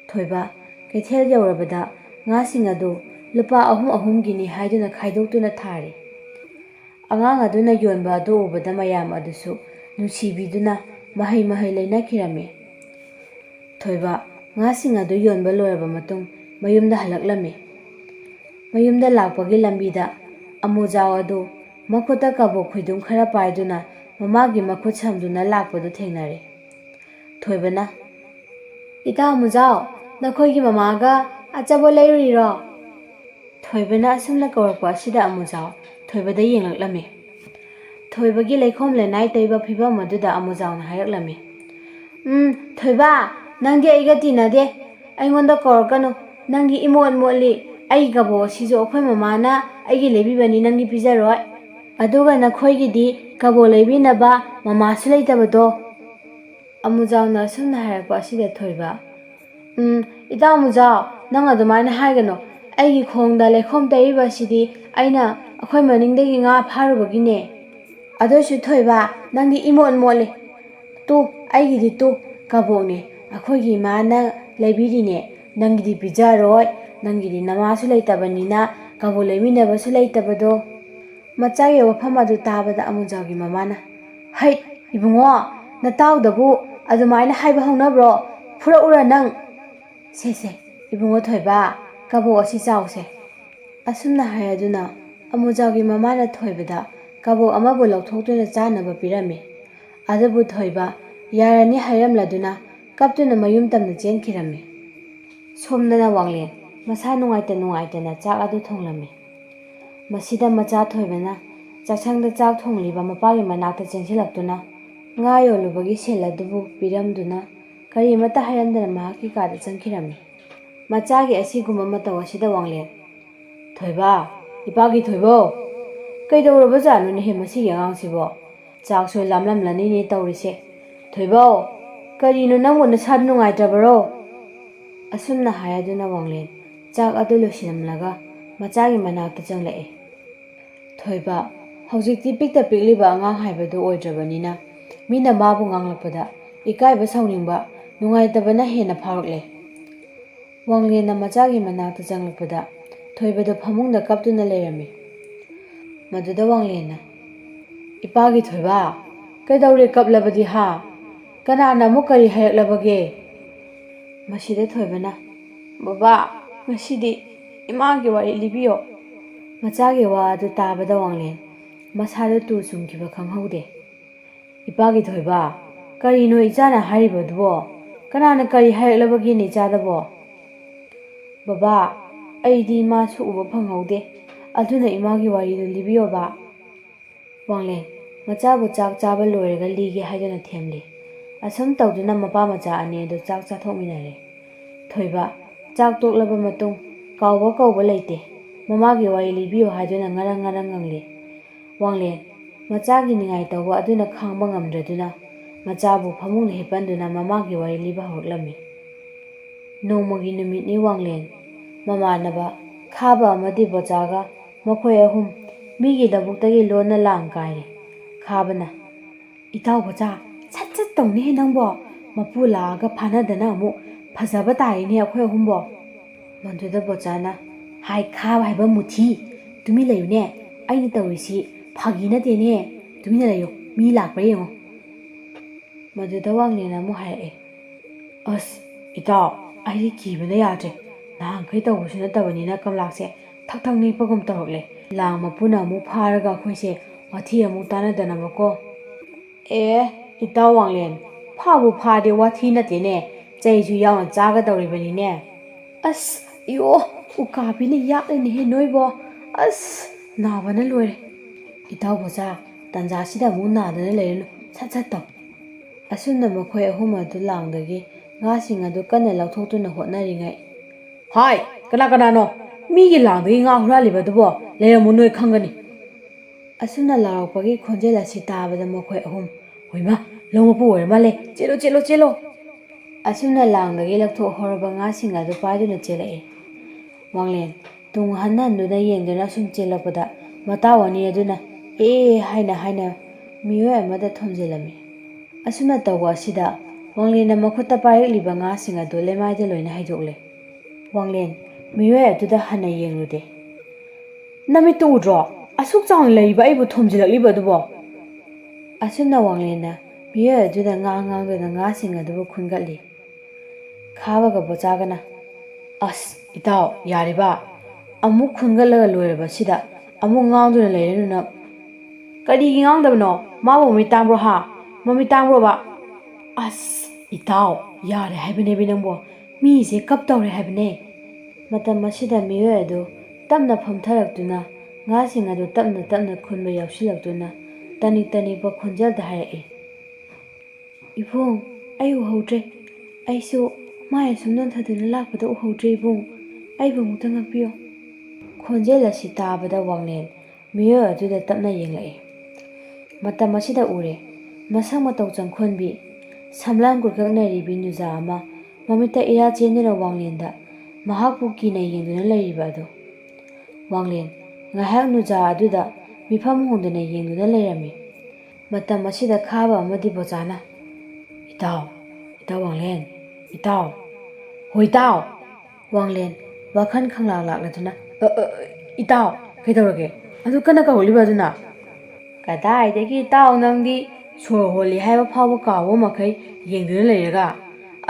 ꯊꯣꯏꯕ ꯀꯩꯊꯦꯜ ꯌꯧꯔꯕꯗ ꯉꯥꯁꯤꯡ ꯑꯗꯨ ꯂꯨꯄꯥ 3-3ꯒꯤꯅꯤ ꯍꯥꯏꯗꯨꯅ ꯈꯥꯏꯗꯣꯛꯇꯨꯅ ꯊꯥꯔꯤ꯫ ꯑꯉꯥꯡ ꯑꯗꯨꯅ ꯌꯣꯟꯕ ꯑꯗꯨ ꯎꯕꯗ ꯃꯌꯥꯝ ꯑꯗꯨꯁꯨ ꯅꯨꯡꯁꯤꯕꯤꯗꯨꯅ ꯃꯍꯩ ꯂꯩꯅꯈꯤꯔꯝꯃꯤ꯫ ꯊꯣꯏꯕ ꯉꯥꯁꯤꯡ ꯑꯗꯨ ꯌꯣꯟꯕ ꯂꯣꯏꯔꯕ ꯃꯇꯨꯡ ꯃꯌꯨꯝꯗ ꯍꯜꯂꯛꯂꯝꯃꯤ꯫ ꯃꯌꯨꯝꯗ ꯂꯥꯛꯄꯒꯤ ꯂꯝꯕꯤꯗ ꯑꯃꯨꯖꯥꯎ ꯑꯗꯨ ꯃꯈꯨꯠꯇ ꯀꯕꯣꯛ ꯈꯣꯏꯗꯨꯝ ꯈꯔ ꯄꯥꯏꯗꯨꯅ ꯃꯃꯥꯒꯤ ꯃꯈꯨꯠ ꯁꯝꯗꯨꯅ ꯂꯥꯛꯄꯗꯨ ꯊꯦꯡꯅꯔꯦ꯫ ꯊꯣꯏꯕꯅ, ꯏꯇꯥ ꯑꯃꯨꯖꯥꯎ, ꯅꯈꯣꯏꯒꯤ ꯃꯃꯥꯒ ꯑꯆꯥꯄꯣꯠ ꯂꯩꯔꯨꯔꯤꯔꯣ? ꯊꯣꯏꯕꯅ ꯑꯁꯨꯝꯅ ꯀꯧꯔꯛꯄ ꯑꯁꯤꯗ ꯑꯃꯨꯖꯥꯎ ꯊꯣꯏꯕꯗ ꯌꯦꯡꯂꯛꯂꯝꯃꯤ꯫ ꯊꯣꯏꯕꯒꯤ ꯂꯩꯈꯣꯝ ꯂꯩꯅꯥꯏ ꯇꯩꯕ ꯐꯤꯕꯝ ꯑꯗꯨꯗ ꯑꯃꯨꯖꯥꯎꯅ ꯍꯥꯏꯔꯛꯂꯝꯃꯤ꯫ ꯊꯣꯏꯕ, ꯅꯪꯗꯤ ꯑꯩꯒ ꯇꯤꯟꯅꯗꯦ. ꯑꯩꯉꯣꯟꯗ ꯀꯧꯔꯛꯀꯅꯨ. ꯅꯪꯗꯤ ꯏꯃꯣꯠ ꯃꯣꯠꯂꯤ. ꯑꯩ ꯀꯕꯣꯛ ꯑꯁꯤꯁꯨ ꯑꯩꯈꯣꯏ ꯃꯃꯥꯅ ꯑꯩꯒꯤ ꯂꯩꯕꯤꯕꯅꯤ, ꯅꯪꯗꯤ ꯄꯤꯖꯔꯣꯏ. ꯑꯗꯨꯒ ꯅꯈꯣꯏꯒꯤꯗꯤ ꯀꯕꯣꯛ ꯂꯩꯕꯤꯅꯕ ꯃꯃꯥꯁꯨ ꯂꯩꯇꯕꯗꯣ꯫ ꯑꯃꯨꯖꯥꯎꯅ ꯑꯁꯨꯝꯅ ꯍꯥꯏꯔꯛꯄ ꯑꯁꯤꯗ ꯊꯣꯏꯕ, ꯏꯇꯥ ꯑꯃꯨꯖꯥꯎ, ꯅꯪ ꯑꯗꯨꯃꯥꯏꯅ ꯍꯥꯏꯒꯅꯨ. ꯑꯩꯒꯤ ꯈꯣꯡꯗ ꯂꯩꯈꯣꯝ ꯇꯩꯔꯤꯕ ꯑꯁꯤꯗꯤ ꯑꯩꯅ ꯑꯩꯈꯣꯏ ꯃꯅꯤꯡꯗꯒꯤ ꯉꯥ ꯐꯥꯔꯨꯕꯒꯤꯅꯦ. ꯑꯗꯨꯏꯁꯨ ꯊꯣꯏꯕ, ꯅꯪꯗꯤ ꯏꯃꯣꯠ ꯃꯣꯠꯂꯤ. ꯑꯩꯒꯤꯗꯤ ꯀꯕꯣꯛꯅꯦ. ꯑꯩꯈꯣꯏꯒꯤ ꯏꯃꯥꯅ ꯂꯩꯕꯤꯔꯤꯅꯦ. ꯅꯪꯒꯤꯗꯤ ꯄꯤꯖꯔꯣꯏ. ꯅꯪꯒꯤꯗꯤ ꯅꯃꯥꯁꯨ ꯂꯩꯇꯕꯅꯤꯅ ꯀꯕꯣꯛ ꯂꯩꯃꯤꯟꯅꯕꯁꯨ ꯂꯩꯇꯕꯗꯣ꯫ ꯃꯆꯥꯒꯤ ꯋꯥꯐꯝ ꯑꯗꯨ ꯇꯥꯕꯗ ꯑꯃꯨꯖꯥꯎꯒꯤ ꯃꯃꯥꯅ, ꯍꯩꯠ ꯏꯕꯨꯡꯉꯣ, ꯅꯇꯥꯎꯗꯕꯨ ꯑꯗꯨꯃꯥꯏꯅ ꯍꯥꯏꯕ ꯍꯧꯅꯕ꯭ꯔꯣ? ꯐꯨꯔꯛꯎꯔꯥ ꯅꯪ? ꯁꯦ ꯏꯕꯨꯡꯉꯣ ꯊꯣꯏꯕ, ꯀꯕꯣꯛ ꯑꯁꯤ ꯆꯥꯎꯁꯦ. ꯑꯁꯨꯝꯅ ꯍꯥꯏꯔꯗꯨꯅ ꯑꯃꯨꯖꯥꯎꯒꯤ ꯃꯃꯥꯅ ꯊꯣꯏꯕꯗ ꯀꯕꯣꯛ ꯑꯃꯕꯨ ꯂꯧꯊꯣꯛꯇꯨꯅ ꯆꯥꯅꯕ ꯄꯤꯔꯝꯃꯤ꯫ ꯑꯗꯨꯕꯨ ꯊꯣꯏꯕ ꯌꯥꯔꯅꯤ ꯍꯥꯏꯔꯝꯂꯗꯨꯅ ꯀꯞꯇꯨꯅ ꯃꯌꯨꯝ ꯇꯝꯅ ꯆꯦꯟꯈꯤꯔꯝꯃꯤ꯫ ꯁꯣꯝꯗꯅ ꯋꯥꯡꯂꯦꯟ ꯃꯁꯥ ꯅꯨꯡꯉꯥꯏꯇꯅ ꯆꯥꯛ ꯑꯗꯨ ꯊꯣꯡꯂꯝꯃꯤ꯫ ꯃꯁꯤꯗ ꯃꯆꯥ ꯊꯣꯏꯕꯅ ꯆꯥꯛꯁꯪꯗ ꯆꯥꯛ ꯊꯣꯡꯂꯤꯕ ꯃꯄꯥꯒꯤ ꯃꯅꯥꯛꯇ ꯆꯦꯟꯁꯤꯜꯂꯛꯇꯨꯅ ꯉꯥ ꯌꯣꯜꯂꯨꯕꯒꯤ ꯁꯦꯜ ꯑꯗꯨꯕꯨ ꯄꯤꯔꯝꯗꯨꯅ ꯀꯔꯤꯃꯠꯇ ꯍꯥꯏꯔꯝꯗꯅ ꯃꯍꯥꯛꯀꯤ ꯀꯥꯗ ꯆꯪꯈꯤꯔꯝꯃꯤ꯫ ꯃꯆꯥꯒꯤ ꯑꯁꯤꯒꯨꯝꯕ ꯃꯇꯧ ꯑꯁꯤꯗ ꯋꯥꯡꯂꯦꯟ, ꯊꯣꯏꯕ, ꯏꯄꯥꯒꯤ ꯊꯣꯏꯕꯧ, ꯀꯩꯗꯧꯔꯕꯖꯥꯠꯅꯣꯅꯦꯍꯦ ꯃꯁꯤꯒꯤ ꯑꯉꯥꯡꯁꯤꯕꯣ? ꯆꯥꯛꯁꯨ ꯂꯥꯝꯂꯝꯂꯅꯤꯅꯦ ꯇꯧꯔꯤꯁꯦ. ꯊꯣꯏꯕꯧ, ꯀꯔꯤꯅꯣ ꯅꯪꯕꯨ ꯅꯁꯥ ꯅꯨꯡꯉꯥꯏꯇ꯭ꯔꯕꯔꯣ? ꯑꯁꯨꯝꯅ ꯍꯥꯏꯔꯗꯨꯅ ꯋꯥꯡꯂꯦꯟ ꯆꯥꯛ ꯑꯗꯨ ꯂꯣꯏꯁꯤꯜꯂꯝꯂꯒ ꯃꯆꯥꯒꯤ ꯃꯅꯥꯛꯇ ꯆꯪꯂꯛꯏ꯫ ꯊꯣꯏꯕ, ꯍꯧꯖꯤꯛꯇꯤ ꯄꯤꯛꯇ ꯄꯤꯛꯂꯤꯕ ꯑꯉꯥꯡ ꯍꯥꯏꯕꯗꯨ ꯑꯣꯏꯗ꯭ꯔꯕꯅꯤꯅ ꯃꯤꯅ ꯃꯥꯕꯨ ꯉꯥꯡꯂꯛꯄꯗ ꯏꯀꯥꯏꯕ ꯁꯥꯎꯅꯤꯡꯕ ꯅꯨꯡꯉꯥꯏꯇꯕꯅ ꯍꯦꯟꯅ ꯐꯥꯎꯔꯛꯂꯦ꯫ ꯋꯥꯡꯂꯦꯟꯅ ꯃꯆꯥꯒꯤ ꯃꯅꯥꯛꯇ ꯆꯪꯂꯛꯄꯗ ꯊꯣꯏꯕꯗꯨ ꯐꯃꯨꯡꯗ ꯀꯞꯇꯨꯅ ꯂꯩꯔꯝꯃꯤ꯫ ꯃꯗꯨꯗ ꯋꯥꯡꯂꯦꯟꯅ, ꯏꯄꯥꯒꯤ ꯊꯣꯏꯕ, ꯀꯩꯗꯧꯔꯦ ꯀꯞꯂꯕꯗꯤ ꯍꯥ? ꯀꯅꯥꯅ ꯑꯃꯨꯛ ꯀꯔꯤ ꯍꯥꯏꯔꯛꯂꯕꯒꯦ? ꯃꯁꯤꯗ ꯊꯣꯏꯕꯅ, ꯕꯕꯥ, ꯉꯁꯤꯗꯤ ꯏꯃꯥꯒꯤ ꯋꯥꯔꯤ ꯂꯤꯕꯤꯌꯣ. ꯃꯆꯥꯒꯤ ꯋꯥ ꯑꯗꯨ ꯇꯥꯕꯗ ꯋꯥꯡꯂꯦꯟ ꯃꯁꯥꯗ ꯇꯨ ꯆꯨꯡꯈꯤꯕ ꯈꯪꯍꯧꯗꯦ꯫ ꯏꯄꯥꯒꯤ ꯊꯣꯏꯕ, ꯀꯔꯤꯅꯣ ꯏꯆꯥꯅ ꯍꯥꯏꯔꯤꯕꯗꯨꯕꯣ? ꯀꯅꯥꯅ ꯀꯔꯤ ꯍꯥꯏꯔꯛꯂꯕꯒꯦꯅꯦ ꯏꯆꯥꯗꯕꯣ? ꯕꯕꯥ, ꯑꯩꯗꯤ ꯏꯃꯥꯁꯨ ꯎꯕ ꯐꯪꯍꯧꯗꯦ. ꯑꯗꯨꯅ ꯏꯃꯥꯒꯤ ꯋꯥꯔꯤꯗꯨ ꯂꯤꯕꯤꯌꯣꯕ. ꯋꯥꯡꯂꯦꯟ ꯃꯆꯥꯕꯨ ꯆꯥꯛ ꯆꯥꯕ ꯂꯣꯏꯔꯒ ꯂꯤꯒꯦ ꯍꯥꯏꯗꯨꯅ ꯊꯦꯝꯂꯤ꯫ ꯑꯁꯨꯝ ꯇꯧꯗꯨꯅ ꯃꯄꯥ ꯃꯆꯥ ꯑꯅꯤ ꯑꯗꯨ ꯆꯥꯛ ꯆꯥꯊꯣꯛꯃꯤꯟꯅꯔꯦ꯫ ꯊꯣꯏꯕ ꯆꯥꯛ ꯇꯣꯛꯂꯕ ꯃꯇꯨꯡ ꯀꯧꯕ ꯂꯩꯇꯦ, ꯃꯃꯥꯒꯤ ꯋꯥꯔꯤ ꯂꯤꯕꯤꯌꯣ ꯍꯥꯏꯗꯨꯅ ꯉꯔꯪ ꯉꯪꯂꯤ꯫ ꯋꯥꯡꯂꯦꯟ ꯃꯆꯥꯒꯤ ꯅꯤꯡꯉꯥꯏ ꯇꯧꯕ ꯑꯗꯨꯅ ꯈꯥꯡꯕ ꯉꯝꯗ꯭ꯔꯗꯨꯅ ꯃꯆꯥꯕꯨ ꯐꯃꯨꯡꯗ ꯍꯤꯞꯍꯟꯗꯨꯅ ꯃꯃꯥꯒꯤ ꯋꯥꯔꯤ ꯂꯤꯕ ꯍꯧꯔꯛꯂꯝꯃꯤ꯫ ꯅꯣꯡꯃꯒꯤ ꯅꯨꯃꯤꯠꯅꯤ ꯋꯥꯡꯂꯦꯟ, ꯃꯃꯥꯟꯅꯕ ꯈꯥꯕ ꯑꯃꯗꯤ ꯕꯣꯆꯥꯒ ꯃꯈꯣꯏ ꯑꯍꯨꯝ ꯃꯤꯒꯤ ꯂꯧꯕꯨꯛꯇꯒꯤ ꯂꯣꯟꯅ ꯂꯥꯡ ꯀꯥꯏꯔꯤ꯫ ꯈꯥꯕꯅ, ꯏꯇꯥꯎ ꯕꯣꯆꯥ, ꯁꯠ ꯇꯧꯅꯦꯍꯦ ꯅꯪꯕꯣ. ꯃꯄꯨ ꯂꯥꯛꯑꯒ ꯐꯥꯅꯗꯅ ꯑꯃꯨꯛ ꯐꯖꯕ ꯇꯥꯔꯤꯅꯦ ꯑꯩꯈꯣꯏ ꯑꯍꯨꯝꯕꯣ. ꯃꯗꯨꯗ ꯕꯣꯆꯥꯅ, ꯍꯥꯏ ꯈꯥꯕ ꯍꯥꯏꯕ ꯃꯨꯊꯤ, ꯇꯨꯃꯤꯟ ꯂꯩꯌꯨꯅꯦ. ꯑꯩꯅ ꯇꯧꯔꯤꯁꯤ ꯐꯥꯒꯤ ꯅꯠꯇꯦꯅꯦ. ꯇꯨꯃꯤꯟꯅ ꯂꯩꯌꯨ, ꯃꯤ ꯂꯥꯛꯄ꯭ꯔꯥ ꯌꯦꯡꯉꯣ. ꯃꯗꯨꯗ ꯋꯥꯡꯂꯦꯟ ꯑꯃꯨꯛ ꯍꯥꯏꯔꯛꯑꯦ, ꯑꯁ ꯏꯇꯥꯎ, ꯑꯩꯗꯤ ꯀꯤꯕꯅ ꯌꯥꯗ꯭ꯔꯦ. ꯅꯍꯥꯟꯈꯩ ꯇꯧꯕꯁꯨ ꯅꯠꯇꯕꯅꯤꯅ ꯀꯝꯂꯥꯛꯁꯦ ꯊꯛ ꯅꯤꯛꯄꯒꯨꯝ ꯇꯧꯔꯛꯂꯦ. ꯂꯥꯡ ꯃꯄꯨꯅ ꯑꯃꯨꯛ ꯐꯥꯔꯒ ꯑꯩꯈꯣꯏꯁꯦ ꯋꯥꯊꯤ ꯑꯃꯨꯛ ꯇꯥꯟꯅꯗꯅꯕꯀꯣ. ꯏꯇꯥꯎ ꯋꯥꯡꯂꯦꯟ, ꯐꯥꯕꯨ ꯐꯥꯔꯗꯤ ꯋꯥꯊꯤ ꯅꯠꯇꯦꯅꯦ, ꯆꯩꯁꯨ ꯌꯥꯎꯅ ꯆꯥꯒꯗꯧꯔꯤꯕꯅꯤꯅꯦ. ꯑꯁ ꯑꯌꯣ, ꯎꯀꯥꯕꯤꯅ ꯌꯥꯠꯂꯦꯅꯦꯍꯦ ꯅꯣꯏꯕꯣ. ꯑꯁ ꯅꯥꯕꯅ ꯂꯣꯏꯔꯦ. ꯏꯇꯥꯎ ꯕꯣꯆꯥ, ꯇꯟꯖꯥꯁꯤꯗ ꯑꯃꯨꯛ ꯅꯥꯗꯅ ꯂꯩꯔꯅꯨ, ꯁꯠ ꯇꯧ. ꯑꯁꯨꯝꯅ ꯃꯈꯣꯏ ꯑꯍꯨꯝ ꯑꯗꯨ ꯂꯥꯡꯗꯒꯤ ꯉꯥꯁꯤꯡ ꯑꯗꯨ ꯀꯟꯅ ꯂꯧꯊꯣꯛꯇꯨꯅ ꯍꯣꯠꯅꯔꯤꯉꯩ, ꯍꯥꯏ, ꯀꯅꯥꯅꯣ ꯃꯤꯒꯤ ꯂꯥꯡꯗꯒꯤ ꯉꯥ ꯍꯨꯔꯥꯜꯂꯤꯕꯗꯨꯕꯣ? ꯂꯩꯔꯝꯃꯨ, ꯅꯣꯏ ꯈꯪꯒꯅꯤ. ꯑꯁꯨꯝꯅ ꯂꯥꯎꯔꯛꯄꯒꯤ ꯈꯣꯟꯖꯦꯜ ꯑꯁꯤ ꯇꯥꯕꯗ ꯃꯈꯣꯏ ꯑꯍꯨꯝ, ꯍꯣꯏꯃꯥ, ꯂꯧ ꯃꯄꯨ ꯑꯣꯏꯔ ꯃꯥꯜꯂꯦ, ꯆꯦꯜꯂꯣ. ꯑꯁꯨꯝꯅ ꯂꯥꯡꯗꯒꯤ ꯂꯧꯊꯣꯛꯍꯧꯔꯕ ꯉꯥꯁꯤꯡ ꯑꯗꯨ ꯄꯥꯏꯗꯨꯅ ꯆꯦꯜꯂꯛꯏ꯫ ꯋꯥꯡꯂꯦꯟ ꯇꯨꯡ ꯍꯟꯅ ꯌꯦꯡꯗꯨꯅ ꯁꯨꯝ ꯆꯦꯜꯂꯛꯄꯗ ꯃꯇꯥꯎ ꯑꯅꯤ ꯑꯗꯨꯅ ꯍꯥꯏꯅ ꯃꯤꯑꯣꯏ ꯑꯃꯗ ꯊꯣꯝꯖꯤꯜꯂꯝꯃꯤ꯫ ꯑꯁꯨꯝꯅ ꯇꯧꯕ ꯑꯁꯤꯗ ꯋꯥꯡꯂꯦꯟꯅ ꯃꯈꯨꯠꯇ ꯄꯥꯏꯔꯛꯂꯤꯕ ꯉꯥꯁꯤꯡ ꯑꯗꯨ ꯂꯩꯃꯥꯏꯗ ꯂꯣꯏꯅ ꯍꯩꯗꯣꯛꯂꯦ꯫ ꯋꯥꯡꯂꯦꯟ ꯃꯤꯑꯣꯏ ꯑꯗꯨꯗ ꯍꯟꯅ ꯌꯦꯡꯂꯨꯗꯦ꯫ ꯅꯃꯤꯠꯇꯨ ꯎꯗ꯭ꯔꯣ? ꯑꯁꯨꯛ ꯆꯥꯎꯅ ꯂꯩꯔꯤꯕ ꯑꯩꯕꯨ ꯊꯣꯝꯖꯤꯜꯂꯛꯂꯤꯕꯗꯨꯕꯣ? ꯑꯁꯨꯝꯅ ꯋꯥꯡꯂꯦꯟꯅ ꯃꯤꯑꯣꯏ ꯑꯗꯨꯗ ꯉꯥꯡꯗꯨꯅ ꯉꯥꯁꯤꯡ ꯑꯗꯨꯕꯨ ꯈꯨꯟꯒꯠꯂꯤ꯫ ꯈꯥꯕꯒ ꯕꯣꯆꯥꯒꯅ, ꯑꯁ ꯏꯇꯥꯎ, ꯌꯥꯔꯦꯕ. ꯑꯃꯨꯛ ꯈꯨꯟꯒꯠꯂꯒ ꯂꯣꯏꯔꯕꯁꯤꯗ ꯑꯃꯨꯛ ꯉꯥꯡꯗꯨꯅ ꯂꯩꯔꯅꯨ ꯅꯪ. ꯀꯔꯤꯒꯤ ꯉꯥꯡꯗꯕꯅꯣ? ꯃꯥꯕꯨ ꯃꯃꯤꯠ ꯇꯥꯡꯕ꯭ꯔꯣ ꯍꯥ? ꯃꯃꯤꯠ ꯇꯥꯡꯕ꯭ꯔꯣꯕ? ꯑꯁ ꯏꯇꯥꯎ, ꯌꯥꯔꯦ ꯍꯥꯏꯕꯅꯦꯃꯤ ꯅꯪꯕꯣ. ꯃꯤꯁꯦ ꯀꯞꯇꯧꯔꯦ ꯍꯥꯏꯕꯅꯦ. ꯃꯇꯝ ꯑꯁꯤꯗ ꯃꯤꯑꯣꯏ ꯑꯗꯨ ꯇꯞꯅ ꯐꯝꯊꯔꯛꯇꯨꯅ ꯉꯥꯁꯤꯡ ꯑꯗꯨ ꯇꯞꯅ ꯇꯞꯅ ꯈꯨꯟꯕ ꯌꯥꯎꯁꯤꯜꯂꯛꯇꯨꯅ ꯇꯅꯤꯛ ꯇꯅꯤꯛꯄ ꯈꯣꯟꯖꯦꯜꯗ ꯍꯥꯏꯔꯛꯏ, "ꯏꯕꯨꯡ, ꯑꯩ ꯎꯍꯧꯗ꯭ꯔꯦ. ꯑꯩꯁꯨ ꯃꯥꯏ ꯑꯁꯨꯝ ꯅꯣꯟꯊꯗꯨꯅ ꯂꯥꯛꯄꯗ ꯎꯍꯧꯗ꯭ꯔꯦ ꯏꯕꯨꯡ. ꯑꯩꯕꯨ ꯑꯃꯨꯛꯇ ꯉꯥꯛꯄꯤꯌꯨ." ꯈꯣꯟꯖꯦꯜ ꯑꯁꯤ ꯇꯥꯕꯗ ꯋꯥꯡꯂꯦꯟ ꯃꯤꯑꯣꯏ ꯑꯗꯨꯗ ꯇꯞꯅ ꯌꯦꯡꯂꯛꯏ꯫ ꯃꯇꯝ ꯑꯁꯤꯗ ꯎꯔꯦ ꯃꯁꯛ ꯃꯇꯧ ꯆꯪꯈꯣꯟꯕꯤ, ꯁꯝꯂꯥꯡ ꯀꯣꯏꯀꯛ ꯅꯥꯏꯔꯤꯕꯤ ꯅꯨꯖꯥ ꯑꯃ ꯃꯃꯤꯠꯇ ꯏꯔꯥ ꯆꯦꯟꯗꯨꯅ ꯋꯥꯡꯂꯦꯟꯗ ꯃꯍꯥꯛꯄꯨ ꯀꯤꯅ ꯌꯦꯡꯗꯨꯅ ꯂꯩꯔꯤꯕ ꯑꯗꯨ꯫ ꯋꯥꯡꯂꯦꯟ ꯉꯥꯏꯍꯥꯛ ꯅꯨꯖꯥ ꯑꯗꯨꯗ ꯃꯤꯐꯝ ꯍꯣꯡꯗꯨꯅ ꯌꯦꯡꯗꯨꯅ ꯂꯩꯔꯝꯃꯤ꯫ ꯃꯇꯝ ꯑꯁꯤꯗ ꯈꯥꯕ ꯑꯃꯗꯤ ꯕꯣꯆꯥꯅ "ꯏꯇꯥꯎ, ꯏꯇꯥꯎ ꯋꯥꯡꯂꯦꯟ, ꯏꯇꯥꯎ, ꯍꯣ ꯏꯇꯥꯎ." ꯋꯥꯡꯂꯦꯟ ꯋꯥꯈꯜ ꯈꯪꯂꯥꯛ ꯂꯥꯛꯂꯗꯨꯅ "ꯏꯇꯥꯎ, ꯀꯩꯗꯧꯔꯒꯦ? ꯑꯗꯨ ꯀꯟꯅ ꯀꯧꯔꯛꯂꯤꯕ ꯑꯗꯨꯅ?" "ꯀꯗꯥꯏꯗꯒꯤ ꯏꯇꯥꯎ, ꯅꯪꯗꯤ ꯁꯣꯔ ꯍꯣꯜꯂꯤ ꯍꯥꯏꯕ ꯐꯥꯎꯕ ꯀꯥꯎꯕ ꯃꯈꯩ ꯌꯦꯡꯗꯨꯅ ꯂꯩꯔꯒ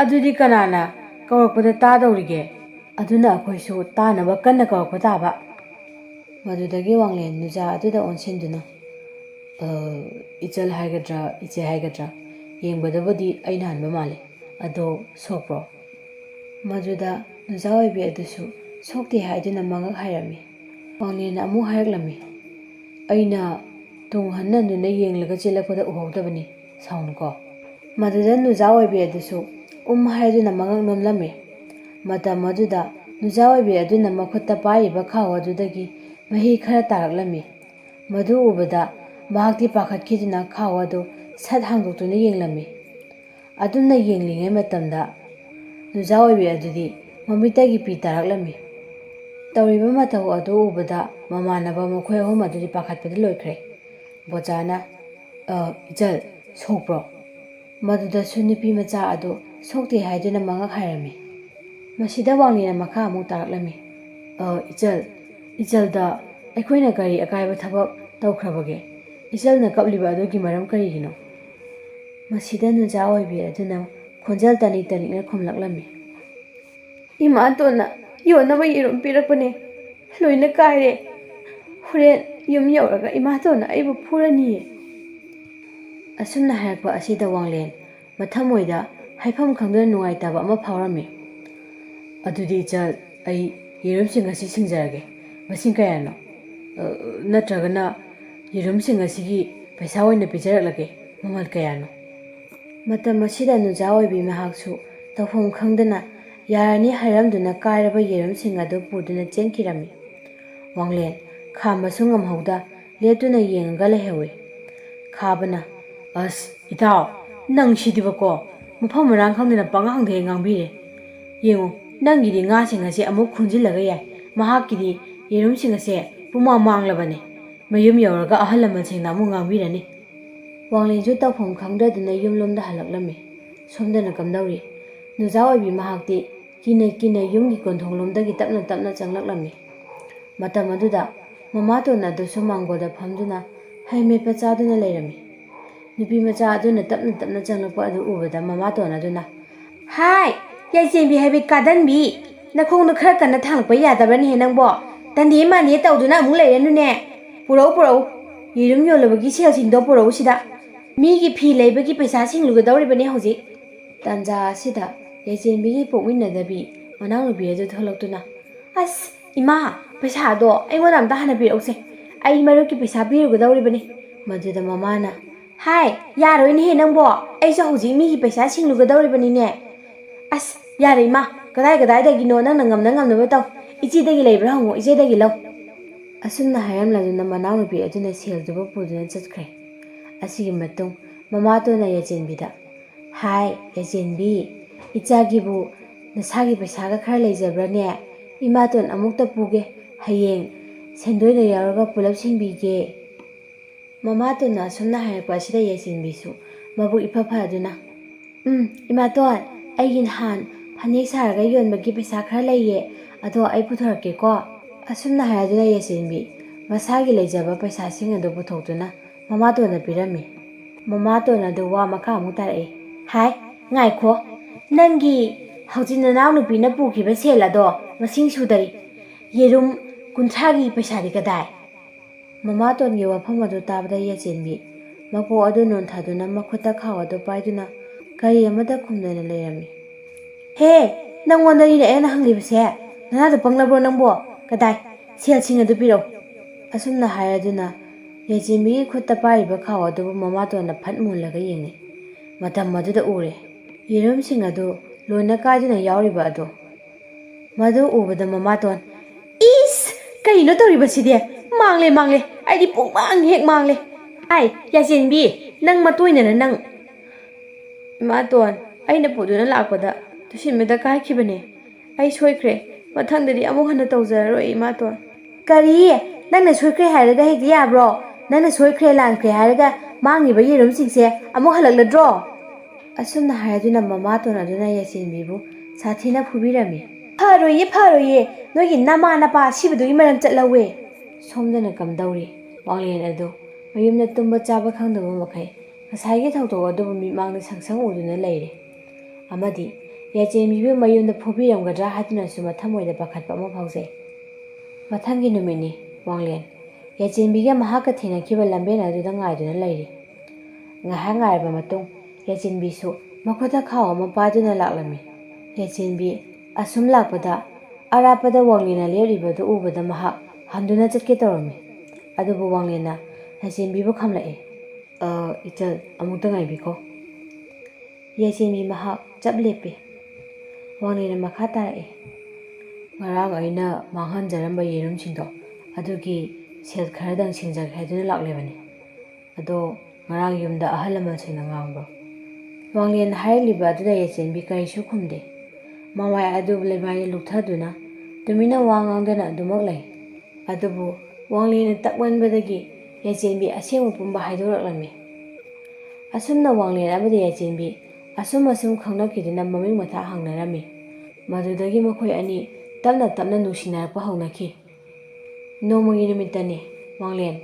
ꯑꯗꯨꯗꯤ ꯀꯅꯥꯅ ꯀꯧꯔꯛꯄꯗ ꯇꯥꯗꯧꯔꯤꯒꯦ? ꯑꯗꯨꯅ ꯑꯩꯈꯣꯏꯁꯨ ꯇꯥꯅꯕ ꯀꯟꯅ ꯀꯧꯔꯛꯄ ꯇꯥꯕ." ꯃꯗꯨꯗꯒꯤ ꯋꯥꯡꯂꯦꯟ ꯅꯨꯖꯥ ꯑꯗꯨꯗ ꯑꯣꯟꯁꯤꯟꯗꯨꯅ "ꯏꯆꯜ ꯍꯥꯏꯒꯗ꯭ꯔꯥ ꯏꯆꯦ ꯍꯥꯏꯒꯗ꯭ꯔꯥ, ꯌꯦꯡꯕꯗꯕꯨꯗꯤ ꯑꯩꯅ ꯍꯟꯕ ꯃꯥꯜꯂꯤ. ꯑꯗꯣ ꯁꯣꯛꯄ꯭ꯔꯣ?" ꯃꯗꯨꯗ ꯅꯨꯖꯥ ꯑꯣꯏꯕꯤ ꯑꯗꯨꯁꯨ ꯁꯣꯛꯇꯦ ꯍꯥꯏꯗꯨꯅ ꯃꯉꯛ ꯍꯥꯏꯔꯝꯃꯤ꯫ ꯋꯥꯡꯂꯦꯟꯅ ꯑꯃꯨꯛ ꯍꯥꯏꯔꯛꯂꯝꯃꯤ, "ꯑꯩꯅ ꯇꯨꯡ ꯍꯟꯅ ꯌꯦꯡꯂꯒ ꯆꯦꯜꯂꯛꯄꯗ ꯎꯍꯧꯗꯕꯅꯤ, ꯁꯥꯎꯅꯨꯀꯣ." ꯃꯗꯨꯗ ꯅꯨꯖꯥ ꯑꯣꯏꯕꯤ ꯑꯗꯨꯁꯨ ꯍꯥꯏꯗꯨꯅ ꯃꯉꯛ ꯅꯣꯝꯂꯝꯃꯤ꯫ ꯃꯇꯝ ꯑꯗꯨꯗ ꯅꯨꯖꯥ ꯑꯣꯏꯕꯤ ꯑꯗꯨꯅ ꯃꯈꯨꯠꯇ ꯄꯥꯏꯔꯤꯕ ꯈꯥꯎ ꯑꯗꯨꯗꯒꯤ ꯃꯍꯤ ꯈꯔ ꯇꯥꯔꯛꯂꯝꯃꯤ꯫ ꯃꯗꯨ ꯎꯕꯗ ꯃꯍꯥꯛꯇꯤ ꯄꯥꯈꯠꯈꯤꯗꯨꯅ ꯈꯥꯎ ꯑꯗꯨ ꯁꯠ ꯍꯥꯡꯗꯣꯛꯇꯨꯅ ꯌꯦꯡꯂꯝꯃꯤ꯫ ꯑꯗꯨꯝꯅ ꯌꯦꯡꯂꯤꯉꯩ ꯃꯇꯝꯗ ꯅꯨꯖꯥ ꯑꯣꯏꯕꯤ ꯑꯗꯨꯗꯤ ꯃꯃꯤꯠꯇꯒꯤ ꯄꯤ ꯇꯥꯔꯛꯂꯝꯃꯤ꯫ ꯇꯧꯔꯤꯕ ꯃꯇꯧ ꯑꯗꯨ ꯎꯕꯗ ꯃꯃꯥꯟꯅꯕ ꯃꯈꯣꯏ ꯑꯍꯨꯝ ꯑꯗꯨꯗꯤ ꯄꯥꯈꯠꯄꯗ ꯂꯣꯏꯈ꯭ꯔꯦ꯫ ꯕꯣꯆꯥꯅ "ꯏꯆꯜ, ꯁꯣꯛꯄ꯭ꯔꯣ?" ꯃꯗꯨꯗꯁꯨ ꯅꯨꯄꯤ ꯃꯆꯥ ꯑꯗꯨ ꯁꯣꯛꯇꯦ ꯍꯥꯏꯗꯨꯅ ꯃꯉꯛ ꯍꯥꯏꯔꯝꯃꯤ꯫ ꯃꯁꯤꯗ ꯋꯥꯡꯂꯦꯟꯅ ꯃꯈꯥ ꯑꯃꯨꯛ ꯇꯥꯔꯛꯂꯝꯃꯤ, "ꯏꯆꯜꯗ ꯑꯩꯈꯣꯏꯅ ꯀꯔꯤ ꯑꯀꯥꯏꯕ ꯊꯕꯛ ꯇꯧꯈ꯭ꯔꯕꯒꯦ? ꯏꯆꯜꯅ ꯀꯞꯂꯤꯕ ꯑꯗꯨꯒꯤ ꯃꯔꯝ ꯀꯔꯤꯒꯤꯅꯣ?" ꯃꯁꯤꯗ ꯅꯨꯖꯥ ꯑꯣꯏꯕꯤ ꯑꯗꯨꯅ ꯈꯣꯟꯖꯦꯜ ꯇꯅꯤꯛ ꯇꯅꯤꯛꯅ ꯈꯨꯝꯂꯛꯂꯝꯃꯤ, "ꯏꯃꯥꯇꯣꯟꯅ ꯌꯣꯟꯅꯕ ꯌꯦꯔꯨꯝ ꯄꯤꯔꯛꯄꯅꯦ, ꯂꯣꯏꯅ ꯀꯥꯏꯔꯦ. ꯍꯣꯔꯦꯟ ꯌꯨꯝ ꯌꯧꯔꯒ ꯏꯃꯥꯇꯣꯟꯅ ꯑꯩꯕꯨ ꯐꯨꯔꯅꯤꯌꯦ." ꯑꯁꯨꯝꯅ ꯍꯥꯏꯔꯛꯄ ꯑꯁꯤꯗ ꯋꯥꯡꯂꯦꯟ ꯃꯊꯃꯣꯏꯗ ꯍꯥꯏꯐꯝ ꯈꯪꯗꯅ ꯅꯨꯡꯉꯥꯏꯇꯕ ꯑꯃ ꯐꯥꯎꯔꯝꯃꯤ꯫ "ꯑꯗꯨꯗꯤ ꯏꯆꯜ, ꯑꯩ ꯌꯦꯔꯨꯝꯁꯤꯡ ꯑꯁꯤ ꯁꯤꯡꯖꯔꯒꯦ. ꯃꯁꯤꯡ ꯀꯌꯥꯅꯣ? ꯅꯠꯇ꯭ꯔꯒꯅ ꯌꯦꯔꯨꯝꯁꯤꯡ ꯑꯁꯤꯒꯤ ꯄꯩꯁꯥ ꯑꯣꯏꯅ ꯄꯤꯖꯔꯛꯂꯒꯦ. ꯃꯃꯜ ꯀꯌꯥꯅꯣ?" ꯃꯇꯝ ꯑꯁꯤꯗ ꯅꯨꯖꯥ ꯑꯣꯏꯕꯤ ꯃꯍꯥꯛꯁꯨ ꯇꯧꯐꯝ ꯈꯪꯗꯅ ꯌꯥꯔꯅꯤ ꯍꯥꯏꯔꯝꯗꯨꯅ ꯀꯥꯏꯔꯕ ꯌꯦꯔꯨꯝꯁꯤꯡ ꯑꯗꯨ ꯄꯨꯗꯨꯅ ꯆꯦꯟꯈꯤꯔꯝꯃꯤ꯫ ꯋꯥꯡꯂꯦꯟ ꯈꯥꯝꯕꯁꯨ ꯉꯝꯍꯧꯗ ꯂꯦꯞꯇꯨꯅ ꯌꯦꯡꯉꯒ ꯂꯩꯍꯧꯏ꯫ ꯈꯥꯕꯅ "ꯑꯁ ꯏꯇꯥꯎ, ꯅꯪ ꯁꯤꯗꯤꯕꯀꯣ ꯃꯐꯝ ꯃꯔꯥꯡ ꯈꯪꯗꯅ ꯄꯪꯉꯥꯡꯗ ꯍꯦꯛ ꯉꯥꯡꯕꯤꯔꯦ. ꯌꯦꯡꯉꯨ, ꯅꯪꯒꯤꯗꯤ ꯉꯥꯁꯤꯡ ꯑꯁꯤ ꯑꯃꯨꯛ ꯈꯨꯟꯖꯤꯜꯂꯒ ꯌꯥꯏ, ꯃꯍꯥꯛꯀꯤꯗꯤ ꯌꯦꯔꯨꯝꯁꯤꯡ ꯑꯁꯦ ꯄꯨꯡꯃꯥꯡ ꯃꯥꯡꯂꯕꯅꯦ. ꯃꯌꯨꯝ ꯌꯧꯔꯒ ꯑꯍꯜ ꯂꯃꯟꯁꯤꯡꯅ ꯑꯃꯨꯛ ꯉꯥꯡꯕꯤꯔꯅꯤ." ꯋꯥꯡꯂꯦꯟꯁꯨ ꯇꯧꯐꯝ ꯈꯪꯗꯗꯨꯅ ꯌꯨꯝꯂꯣꯝꯗ ꯍꯜꯂꯛꯂꯝꯃꯤ꯫ ꯁꯣꯝꯗꯅ ꯀꯝꯗꯧꯔꯤ? ꯅꯨꯖꯥ ꯑꯣꯏꯕꯤ ꯃꯍꯥꯛꯇꯤ ꯀꯤꯅ ꯀꯤꯅ ꯌꯨꯝꯒꯤ ꯀꯣꯟꯊꯣꯡꯂꯣꯝꯗꯒꯤ ꯇꯞꯅ ꯇꯞꯅ ꯆꯪꯂꯛꯂꯝꯃꯤ꯫ ꯃꯇꯝ ꯑꯗꯨꯗ ꯃꯃꯥꯇꯣꯟ ꯑꯗꯨꯁꯨ ꯃꯥꯡꯒꯣꯜꯗ ꯐꯝꯗꯨꯅ ꯍꯩ ꯃꯦꯠꯄ ꯆꯥꯗꯨꯅ ꯂꯩꯔꯝꯃꯤ꯫ ꯅꯨꯄꯤ ꯃꯆꯥ ꯑꯗꯨꯅ ꯇꯞꯅ ꯇꯞꯅ ꯆꯪꯂꯛꯄ ꯑꯗꯨ ꯎꯕꯗ ꯃꯃꯥꯇꯣꯟ ꯑꯗꯨꯅ "ꯍꯥꯏ, ꯌꯥꯏꯆꯦꯟꯕꯤ ꯍꯥꯏꯕꯤ ꯀꯥꯗꯟꯕꯤ, ꯅꯈꯣꯡꯗꯣ ꯈꯔ ꯀꯟꯅ ꯊꯥꯡꯂꯛꯄ ꯌꯥꯗꯕ꯭ꯔꯅꯦꯍꯦ ꯅꯪꯕꯣ? ꯇꯟꯗꯦ ꯃꯥꯟꯗꯦ ꯇꯧꯗꯨꯅ ꯑꯃꯨꯛ ꯂꯩꯔꯅꯨꯅꯦ. ꯄꯨꯔꯛꯎ, ꯌꯦꯔꯨꯝ ꯌꯣꯜꯂꯕꯒꯤ ꯁꯦꯜꯁꯤꯡꯗꯣ ꯄꯨꯔꯛꯎ ꯁꯤꯗ. ꯃꯤꯒꯤ ꯐꯤ ꯂꯩꯕꯒꯤ ꯄꯩꯁꯥ ꯁꯤꯡꯂꯨꯒꯗꯧꯔꯤꯕꯅꯦ ꯍꯧꯖꯤꯛ." ꯇꯥꯟꯖꯥ ꯑꯁꯤꯗ ꯌꯥꯏꯆꯦꯟꯕꯤꯒꯤ ꯄꯣꯛꯃꯤꯟꯅꯗꯕꯤ ꯃꯅꯥꯎꯅꯨꯄꯤ ꯑꯗꯨ ꯊꯣꯛꯂꯛꯇꯨꯅ "ꯑꯁ ꯏꯃꯥ, ꯄꯩꯁꯥꯗꯣ ꯑꯩꯉꯣꯟꯗ ꯑꯝꯇ ꯍꯥꯟꯅ ꯄꯤꯔꯛꯎꯁꯦ. ꯑꯩ ꯃꯔꯨꯞꯀꯤ ꯄꯩꯁꯥ ꯄꯤꯔꯨꯒꯗꯧꯔꯤꯕꯅꯤ." ꯃꯗꯨꯗ ꯃꯃꯥꯅ "ꯍꯥꯏ, ꯌꯥꯔꯣꯏꯅꯦꯍꯦ ꯅꯪꯕꯣ, ꯑꯩꯁꯨ ꯍꯧꯖꯤꯛ ꯃꯤꯒꯤ ꯄꯩꯁꯥ ꯁꯤꯡꯂꯨꯒꯗꯧꯔꯤꯕꯅꯤꯅꯦ." "ꯑꯁ ꯌꯥꯔꯦ ꯏꯃꯥ, ꯀꯗꯥꯏꯗꯒꯤꯅꯣ, ꯅꯪꯅ ꯉꯝꯅꯕ ꯇꯧ. ꯏꯆꯦꯗꯒꯤ ꯂꯩꯕ꯭ꯔꯥ ꯍꯪꯉꯨ, ꯏꯆꯦꯗꯒꯤ ꯂꯧ." ꯑꯁꯨꯝꯅ ꯍꯥꯏꯔꯝꯂꯗꯨꯅ ꯃꯅꯥꯎꯅꯨꯄꯤ ꯑꯗꯨꯅ ꯁꯦꯜꯗꯨꯕꯨ ꯄꯨꯗꯨꯅ ꯆꯠꯈ꯭ꯔꯦ꯫ ꯑꯁꯤꯒꯤ ꯃꯇꯨꯡ ꯃꯃꯥꯇꯣꯟꯅ ꯌꯥꯏꯆꯦꯟꯕꯤꯗ "ꯍꯥꯏ ꯌꯥꯏꯆꯦꯟꯕꯤ, ꯏꯆꯥꯒꯤꯕꯨ ꯅꯁꯥꯒꯤ ꯄꯩꯁꯥꯒ ꯈꯔ ꯂꯩꯖꯕ꯭ꯔꯥꯅꯦ? ꯏꯃꯥꯇꯣꯟ ꯑꯃꯨꯛꯇ ꯄꯨꯒꯦ, ꯍꯌꯦꯡ ꯁꯦꯟꯗꯣꯏꯒ ꯌꯥꯎꯔꯒ ꯄꯨꯂꯞ ꯁꯤꯡꯕꯤꯒꯦ." ꯃꯃꯥꯇꯣꯟꯅ ꯑꯁꯨꯝꯅ ꯍꯥꯏꯔꯛꯄ ꯑꯁꯤꯗ ꯌꯥꯏꯆꯦꯟꯕꯤꯁꯨ ꯃꯕꯨꯛ ꯏꯐ ꯐꯗꯨꯅ "ꯏꯃꯥꯇꯣꯟ, ꯑꯩꯒꯤ ꯅꯍꯥꯟ ꯐꯅꯦꯛ ꯁꯥꯔꯒ ꯌꯣꯟꯕꯒꯤ ꯄꯩꯁా ꯈꯔ ꯂꯩꯌꯦ, ꯑꯗꯣ ꯑꯩ ꯄꯨꯊꯣꯔꯛꯀꯦꯀꯣ." ꯑꯁꯨꯝꯅ ꯍꯥꯏꯔꯗꯨꯅ ꯌꯥꯏꯆꯦꯟꯕꯤ ꯃꯁꯥꯒꯤ ꯂꯩꯖꯕ ꯄꯩꯁꯥꯁꯤꯡ ꯑꯗꯨ ꯄꯨꯊꯣꯛꯇꯨꯅ ꯃꯃꯥꯇꯣꯟꯗ ꯄꯤꯔꯝꯃꯤ꯫ ꯃꯃꯥꯇꯣꯟ ꯑꯗꯨ ꯋꯥ ꯃꯈꯥ ꯑꯃꯨꯛ ꯇꯥꯔꯛꯏ, "ꯍꯥꯏ, ꯉꯥꯏꯈꯣ, ꯅꯪꯒꯤ ꯍꯧꯖꯤꯛ ꯅꯅꯥꯎꯅꯨꯄꯤꯅ ꯄꯨꯈꯤꯕ ꯁꯦꯜ ꯑꯗꯣ ꯃꯁꯤꯡ ꯁꯨꯗꯔꯤ. ꯌꯦꯔꯨꯝ 30ꯒꯤ ꯄꯩꯁꯥꯗꯤ ꯀꯗꯥꯏ?" ꯃꯃꯥꯇꯣꯟꯒꯤ ꯋꯥꯐꯝ ꯑꯗꯨ ꯇꯥꯕꯗ ꯌꯥꯏꯆꯦꯟꯕꯤ ꯃꯀꯣꯛ ꯑꯗꯨ ꯅꯣꯟꯊꯗꯨꯅ ꯃꯈꯨꯠꯇ ꯈꯥꯎ ꯑꯗꯨ ꯄꯥꯏꯗꯨꯅ ꯀꯔꯤ ꯑꯃꯠꯇ ꯈꯨꯝꯗꯅ ꯂꯩꯔꯝꯃꯤ꯫ "ꯍꯦ, ꯅꯪꯉꯣꯟꯗꯅꯤꯅꯦ ꯑꯩꯅ ꯍꯪꯂꯤꯕꯁꯦ. ꯅꯅꯥꯗꯣ ꯄꯪꯂꯕ꯭ꯔꯣ ꯅꯪꯕꯣ? ꯀꯗꯥꯏ? ꯁꯦꯜꯁꯤꯡ ꯑꯗꯨ ꯄꯤꯔꯛꯎ꯫ ꯑꯁꯨꯝꯅ ꯍꯥꯏꯔꯗꯨꯅ ꯌꯥꯏꯆꯦꯟꯕꯤꯒꯤ ꯈꯨꯠꯇ ꯄꯥꯏꯔꯤꯕ ꯈꯥꯎ ꯑꯗꯨꯕꯨ ꯃꯃꯥꯇꯣꯟꯅ ꯐꯠ ꯃꯨꯜꯂꯒ ꯌꯦꯡꯉꯤ꯫ ꯃꯇꯝ ꯑꯗꯨꯗ ꯎꯔꯦ ꯌꯦꯔꯨꯝꯁꯤꯡ ꯑꯗꯨ ꯂꯣꯏꯅ ꯀꯥꯏꯗꯨꯅ ꯌꯥꯎꯔꯤꯕ ꯑꯗꯣ꯫ ꯃꯗꯨ ꯎꯕꯗ ꯃꯃꯥꯇꯣꯟ, "ꯏꯁ! ꯀꯔꯤꯅꯣ ꯇꯧꯔꯤꯕꯁꯤꯗꯤ? ꯃꯥꯡꯂꯦ ꯃꯥꯡꯂꯦ, ꯑꯩꯗꯤ ꯄꯨꯡꯃꯥꯡ ꯍꯦꯛ ꯃꯥꯡꯂꯦ꯫ ꯑꯥꯏ ꯌꯥꯏꯆꯦꯟꯕꯤ, ꯅꯪ ꯃꯇꯣꯏꯅꯅ ꯅꯪ"꯫ "ꯏꯃꯥꯇꯣꯟ, ꯑꯩꯅ ꯄꯨꯗꯨꯅ ꯂꯥꯛꯄꯗ ꯇꯨꯁꯤꯟꯕꯗ ꯀꯥꯏꯈꯤꯕꯅꯦ꯫ ꯑꯩ ꯁꯣꯏꯈ꯭ꯔꯦ, ꯃꯊꯪꯗꯗꯤ ꯑꯃꯨꯛ ꯍꯟꯅ ꯇꯧꯖꯔꯔꯣꯏ ꯏꯃꯥꯇꯣꯟ"꯫ "ꯀꯔꯤ? ꯅꯪꯅ ꯁꯣꯏꯈ꯭ꯔꯦ ꯍꯥꯏꯔꯒ ꯍꯦꯛꯇ ꯌꯥꯕ꯭ꯔꯣ? ꯅꯪꯅ ꯁꯣꯏꯈ꯭ꯔꯦ ꯂꯥꯟꯈ꯭ꯔꯦ ꯍꯥꯏꯔꯒ ꯃꯥꯡꯉꯤꯕ ꯌꯦꯔꯨꯝꯁꯤꯡꯁꯦ ꯑꯃꯨꯛ ꯍꯜꯂꯛꯂꯗ꯭ꯔꯣ"꯫ ꯑꯁꯨꯝꯅ ꯍꯥꯏꯗꯨꯅ ꯃꯃꯥꯇꯣꯟ ꯑꯗꯨꯅ ꯌꯥꯏꯆꯦꯟꯕꯤꯕꯨ ꯁꯥꯊꯤꯅ ꯐꯨꯕꯤꯔꯝꯃꯤ꯫ "ꯐꯔꯣꯏꯌꯦ ꯐꯔꯣꯏꯌꯦ, ꯅꯣꯏꯒꯤ ꯅꯃꯥ ꯅꯄꯥ ꯑꯁꯤꯕꯗꯨꯒꯤ ꯃꯔꯝ ꯆꯠꯍꯧꯋꯦ"꯫ ꯁꯣꯝꯗꯅ ꯀꯝꯗꯧꯔꯤ? ꯋꯥꯡꯂꯦꯟ ꯑꯗꯨ ꯃꯌꯨꯝꯗ ꯇꯨꯝꯕ ꯆꯥꯕ ꯈꯪꯗꯕ ꯃꯈꯩ ꯉꯁꯥꯏꯒꯤ ꯊꯧꯗꯣꯛ ꯑꯗꯨꯕꯨ ꯃꯤꯠꯃꯥꯡꯗ ꯁꯪꯁꯪ ꯎꯗꯨꯅ ꯂꯩꯔꯦ꯫ ꯑꯃꯗꯤ ꯌꯥꯏꯆꯦꯟꯕꯤꯕꯨ ꯃꯌꯨꯝꯗ ꯐꯨꯕꯤꯔꯝꯒꯗ꯭ꯔꯥ ꯍꯥꯏꯗꯨꯅꯁꯨ ꯃꯊꯃꯣꯏꯗ ꯄꯥꯈꯠꯄ ꯑꯃ ꯐꯥꯎꯖꯩ꯫ ꯃꯊꯪꯒꯤ ꯅꯨꯃꯤꯠꯅꯤ ꯋꯥꯡꯂꯦꯟ ꯌꯥꯏꯆꯦꯟꯕꯤꯒ ꯃꯍꯥꯛꯀ ꯊꯦꯡꯅꯈꯤꯕ ꯂꯝꯕꯦꯟ ꯑꯗꯨꯗ ꯉꯥꯏꯗꯨꯅ ꯂꯩꯔꯤ꯫ ꯉꯥꯏꯍꯥꯛ ꯉꯥꯏꯔꯕ ꯃꯇꯨꯡ ꯌꯥꯏꯆꯦꯟꯕꯤꯁꯨ ꯃꯈꯨꯠꯇ ꯈꯥꯎ ꯑꯃ ꯄꯥꯏꯗꯨꯅ ꯂꯥꯛꯂꯝꯃꯤ꯫ ꯌꯥꯏꯆꯦꯟꯕꯤ ꯑꯁꯨꯝ ꯂꯥꯛꯄꯗ ꯑꯔꯥꯞꯄꯗ ꯋꯥꯡꯂꯦꯟꯅ ꯂꯦꯞꯂꯤꯕꯗꯨ ꯎꯕꯗ ꯃꯍꯥꯛ ꯍꯟꯗꯨꯅ ꯆꯠꯀꯦ ꯇꯧꯔꯝꯃꯤ꯫ ꯑꯗꯨꯕꯨ ꯋꯥꯡꯂꯦꯟꯅ ꯌꯥꯏꯆꯦꯟꯕꯤꯕꯨ ꯈꯝꯂꯛꯏ꯫ "ꯏꯆꯜ, ꯑꯃꯨꯛꯇ ꯉꯥꯏꯕꯤꯈꯣ"꯫ ꯌꯥꯏꯆꯦꯟꯕꯤ ꯃꯍꯥꯛ ꯆꯞ ꯂꯦꯞꯄꯤ꯫ ꯋꯥꯡꯂꯦꯟꯅ ꯃꯈꯥ ꯇꯥꯔꯛꯏ꯫ "ꯉꯔꯥꯡ ꯑꯩꯅ ꯃꯥꯡꯍꯟꯖꯔꯝꯕ ꯌꯦꯔꯨꯝꯁꯤꯡꯗꯣ ꯑꯗꯨꯒꯤ ꯁꯦꯜ ꯈꯔꯗꯪ ꯁꯤꯡꯖꯒꯦ ꯍꯥꯏꯗꯨꯅ ꯂꯥꯛꯂꯤꯕꯅꯤ꯫ ꯑꯗꯣ ꯉꯔꯥꯡ ꯌꯨꯝꯗ ꯑꯍꯜ ꯂꯃꯟꯁꯤꯡꯅ ꯉꯥꯡꯕ꯭ꯔꯣ"꯫ ꯋꯥꯡꯂꯦꯟꯅ ꯍꯥꯏꯔꯛꯂꯤꯕ ꯑꯗꯨꯗ ꯌꯥꯏꯆꯦꯟꯕꯤ ꯀꯔꯤꯁꯨ ꯈꯨꯝꯗꯦ꯫ ꯃꯃꯥꯏ ꯑꯗꯨ ꯂꯩꯃꯥꯏꯗ ꯂꯨꯛꯊꯗꯨꯅ ꯇꯨꯃꯤꯟꯅ ꯋꯥ ꯉꯥꯡꯗꯅ ꯑꯗꯨꯃꯛ ꯂꯩ꯫ ꯑꯗꯨꯕꯨ ꯋꯥꯡꯂꯦꯟꯅ ꯇꯛꯃꯟꯕꯗꯒꯤ ꯌꯥꯏꯆꯦꯟꯕꯤ ꯑꯁꯦꯡꯕ ꯄꯨꯝꯕ ꯍꯥꯏꯗꯣꯔꯛꯂꯝꯃꯤ꯫ ꯑꯁꯨꯝꯅ ꯋꯥꯡꯂꯦꯟ ꯑꯃꯗꯤ ꯌꯥꯏꯆꯦꯟꯕꯤ ꯑꯁꯨꯝ ꯈꯪꯅꯈꯤꯗꯨꯅ ꯃꯃꯤꯡ ꯃꯊꯥ ꯍꯪꯅꯔꯝꯃꯤ꯫ ꯃꯗꯨꯗꯒꯤ ꯃꯈꯣꯏ ꯑꯅꯤ ꯇꯞꯅ ꯇꯞꯅ ꯅꯨꯡꯁꯤꯅꯔꯛꯄ ꯍꯧꯅꯈꯤ꯫ ꯅꯣꯡꯃꯒꯤ ꯅꯨꯃꯤꯠꯇꯅꯤ ꯋꯥꯡꯂꯦꯟ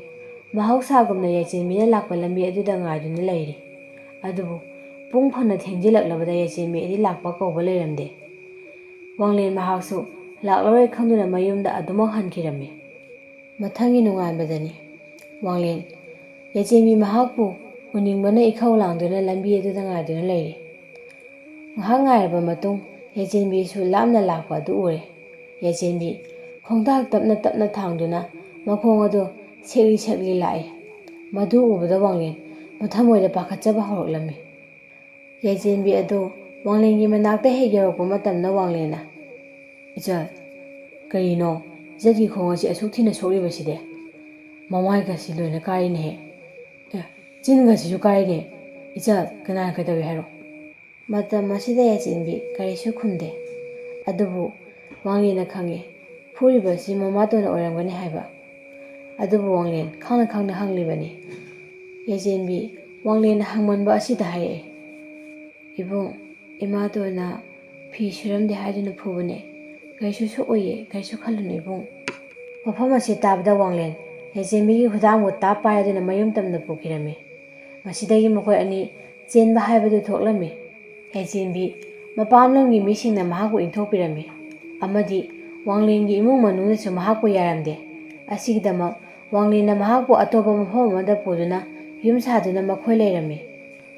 ꯃꯍꯧꯁꯥꯒꯨꯝꯅ ꯌꯥꯏꯆꯦꯟꯕꯤꯅ ꯂꯥꯛꯄ ꯂꯝꯕꯤ ꯑꯗꯨꯗ ꯉꯥꯏꯗꯨꯅ ꯂꯩꯔꯤ꯫ ꯑꯗꯨꯕꯨ ꯄꯨꯡ ꯐꯅ ꯊꯦꯡꯖꯤꯜꯂꯛꯂꯕꯗ ꯌꯥꯏꯆꯦꯟꯕꯤ ꯑꯗꯨ ꯂꯥꯛꯄ ꯀꯧꯕ ꯂꯩꯔꯝꯗꯦ꯫ ꯋꯥꯡꯂꯦꯟ ꯃꯍꯥꯛꯁꯨ ꯂꯥꯛꯂꯔꯣꯏ ꯈꯪꯗꯨꯅ ꯃꯌꯨꯝꯗ ꯑꯗꯨꯃꯛ ꯍꯟꯈꯤꯔꯝꯃꯤ꯫ ꯃꯊꯪꯒꯤ ꯅꯣꯡꯉꯥꯟꯕꯗꯅꯤ ꯋꯥꯡꯂꯦꯟ ꯌꯥꯏꯆꯦꯟꯕꯤ ꯃꯍꯥꯛꯄꯨ ꯎꯅꯤꯡꯕꯅ ꯏꯈꯧ ꯂꯥꯡꯗꯨꯅ ꯂꯝꯕꯤ ꯑꯗꯨꯗ ꯉꯥꯏꯗꯨꯅ ꯂꯩꯔꯤ꯫ ꯉꯥꯏꯍꯥꯛ ꯉꯥꯏꯔꯕ ꯃꯇꯨꯡ ꯌꯥꯏꯆꯦꯟꯕꯤꯁꯨ ꯂꯥꯞꯅ ꯂꯥꯛꯄ ꯑꯗꯨ ꯎꯔꯦ꯫ ꯌꯥꯏꯆꯦꯟꯕꯤ ꯈꯣꯡꯊꯥꯡ ꯇꯞꯅ ꯇꯞꯅ ꯊꯥꯡꯗꯨꯅ ꯃꯈꯣꯡ ꯑꯗꯨ ꯁꯦꯛꯂꯤ ꯁꯦꯛꯂꯤ ꯂꯥꯛꯏ꯫ ꯃꯗꯨ ꯎꯕꯗ ꯋꯥꯡꯂꯦꯟ ꯃꯊꯃꯣꯏꯗ ꯄꯥꯈꯠꯆꯕ ꯍꯧꯔꯛꯂꯝꯃꯤ꯫ ꯌꯥꯏꯆꯦꯟꯕꯤ ꯑꯗꯨ ꯋꯥꯡꯂꯦꯟꯒꯤ ꯃꯅꯥꯛꯇ ꯍꯦꯛ ꯌꯧꯔꯛꯄ ꯃꯇꯝꯗ ꯋꯥꯡꯂꯦꯟꯅ, "ꯏꯆꯜ, ꯀꯔꯤꯅꯣ ꯏꯆꯜꯒꯤ ꯈꯣꯡ ꯑꯁꯤ ꯑꯁꯨꯛ ꯊꯤꯅ ꯁꯣꯛꯂꯤꯕꯁꯤꯗꯤ? ꯃꯃꯥꯏꯒꯁꯤ ꯂꯣꯏꯅ ꯀꯥꯏꯔꯤꯅꯦꯍꯦ! ꯆꯤꯟꯒꯁꯤꯁꯨ ꯀꯥꯏꯔꯤꯅꯦ! ꯏꯆꯜ, ꯀꯅꯥꯅ ꯀꯩꯗꯧꯏ ꯍꯥꯏꯔꯣ"꯫ ꯃꯇꯝ ꯑꯁꯤꯗ ꯌꯥꯏꯆꯦꯟꯕꯤ ꯀꯔꯤꯁꯨ ꯈꯨꯝꯗꯦ꯫ ꯑꯗꯨꯕꯨ ꯋꯥꯡꯂꯦꯟꯅ ꯈꯪꯏ ꯐꯨꯔꯤꯕꯁꯤ ꯃꯃꯥꯇꯣꯟꯅ ꯑꯣꯏꯔꯝꯒꯅꯤ ꯍꯥꯏꯕ꯫ ꯑꯗꯨꯕꯨ ꯋꯥꯡꯂꯦꯟ ꯈꯪꯅ ꯈꯪꯅ ꯍꯪꯂꯤꯕꯅꯤ꯫ ꯌꯥꯏꯆꯦꯟꯕꯤ ꯋꯥꯡꯂꯦꯟꯅ ꯍꯪꯃꯟꯕ ꯑꯁꯤꯗ ꯍꯥꯏꯔꯛꯏ꯫ "ꯏꯕꯨꯡ, ꯏꯃꯥꯇꯣꯟꯅ ꯐꯤ ꯁꯨꯔꯝꯗꯦ ꯍꯥꯏꯗꯨꯅ ꯐꯨꯕꯅꯦ꯫ ꯀꯔꯤꯁꯨ ꯁꯣꯛꯑꯣꯏꯌꯦ, ꯀꯔꯤꯁꯨ ꯈꯜꯂꯨꯅꯨ ꯏꯕꯨꯡ"꯫ ꯃꯐꯝ ꯑꯁꯤ ꯇꯥꯕꯗ ꯋꯥꯡꯂꯦꯟ ꯌꯥꯏꯆꯦꯟꯕꯤꯒꯤ ꯈꯨꯗꯥꯡꯕꯨ ꯇꯥꯞ ꯄꯥꯏꯔꯗꯨꯅ ꯃꯌꯨꯝ ꯇꯝꯅ ꯄꯨꯈꯤꯔꯝꯃꯤ꯫ ꯃꯁꯤꯗꯒꯤ ꯃꯈꯣꯏ ꯑꯅꯤ ꯆꯦꯟꯕ ꯍꯥꯏꯕꯗꯨ ꯊꯣꯛꯂꯝꯃꯤ꯫ ꯌꯥꯏꯆꯦꯟꯕꯤ ꯃꯄꯥꯝꯂꯝꯒꯤ ꯃꯤꯁꯤꯡꯅ ꯃꯍꯥꯛꯄꯨ ꯏꯟꯊꯣꯛꯄꯤꯔꯝꯃꯤ꯫ ꯑꯃꯗꯤ ꯋꯥꯡꯂꯦꯟꯒꯤ ꯏꯃꯨꯡ ꯃꯅꯨꯡꯅꯁꯨ ꯃꯍꯥꯛꯄꯨ ꯌꯥꯔꯝꯗꯦ꯫ ꯑꯁꯤꯒꯤꯗꯃꯛ ꯋꯥꯡꯂꯦꯟꯅ ꯃꯍꯥꯛꯄꯨ ꯑꯇꯣꯞꯄ ꯃꯐꯝ ꯑꯃꯗ ꯄꯨꯗꯨꯅ ꯌꯨꯝ ꯁꯥꯗꯨꯅ ꯃꯈꯣꯏ ꯂꯩꯔꯝꯃꯤ꯫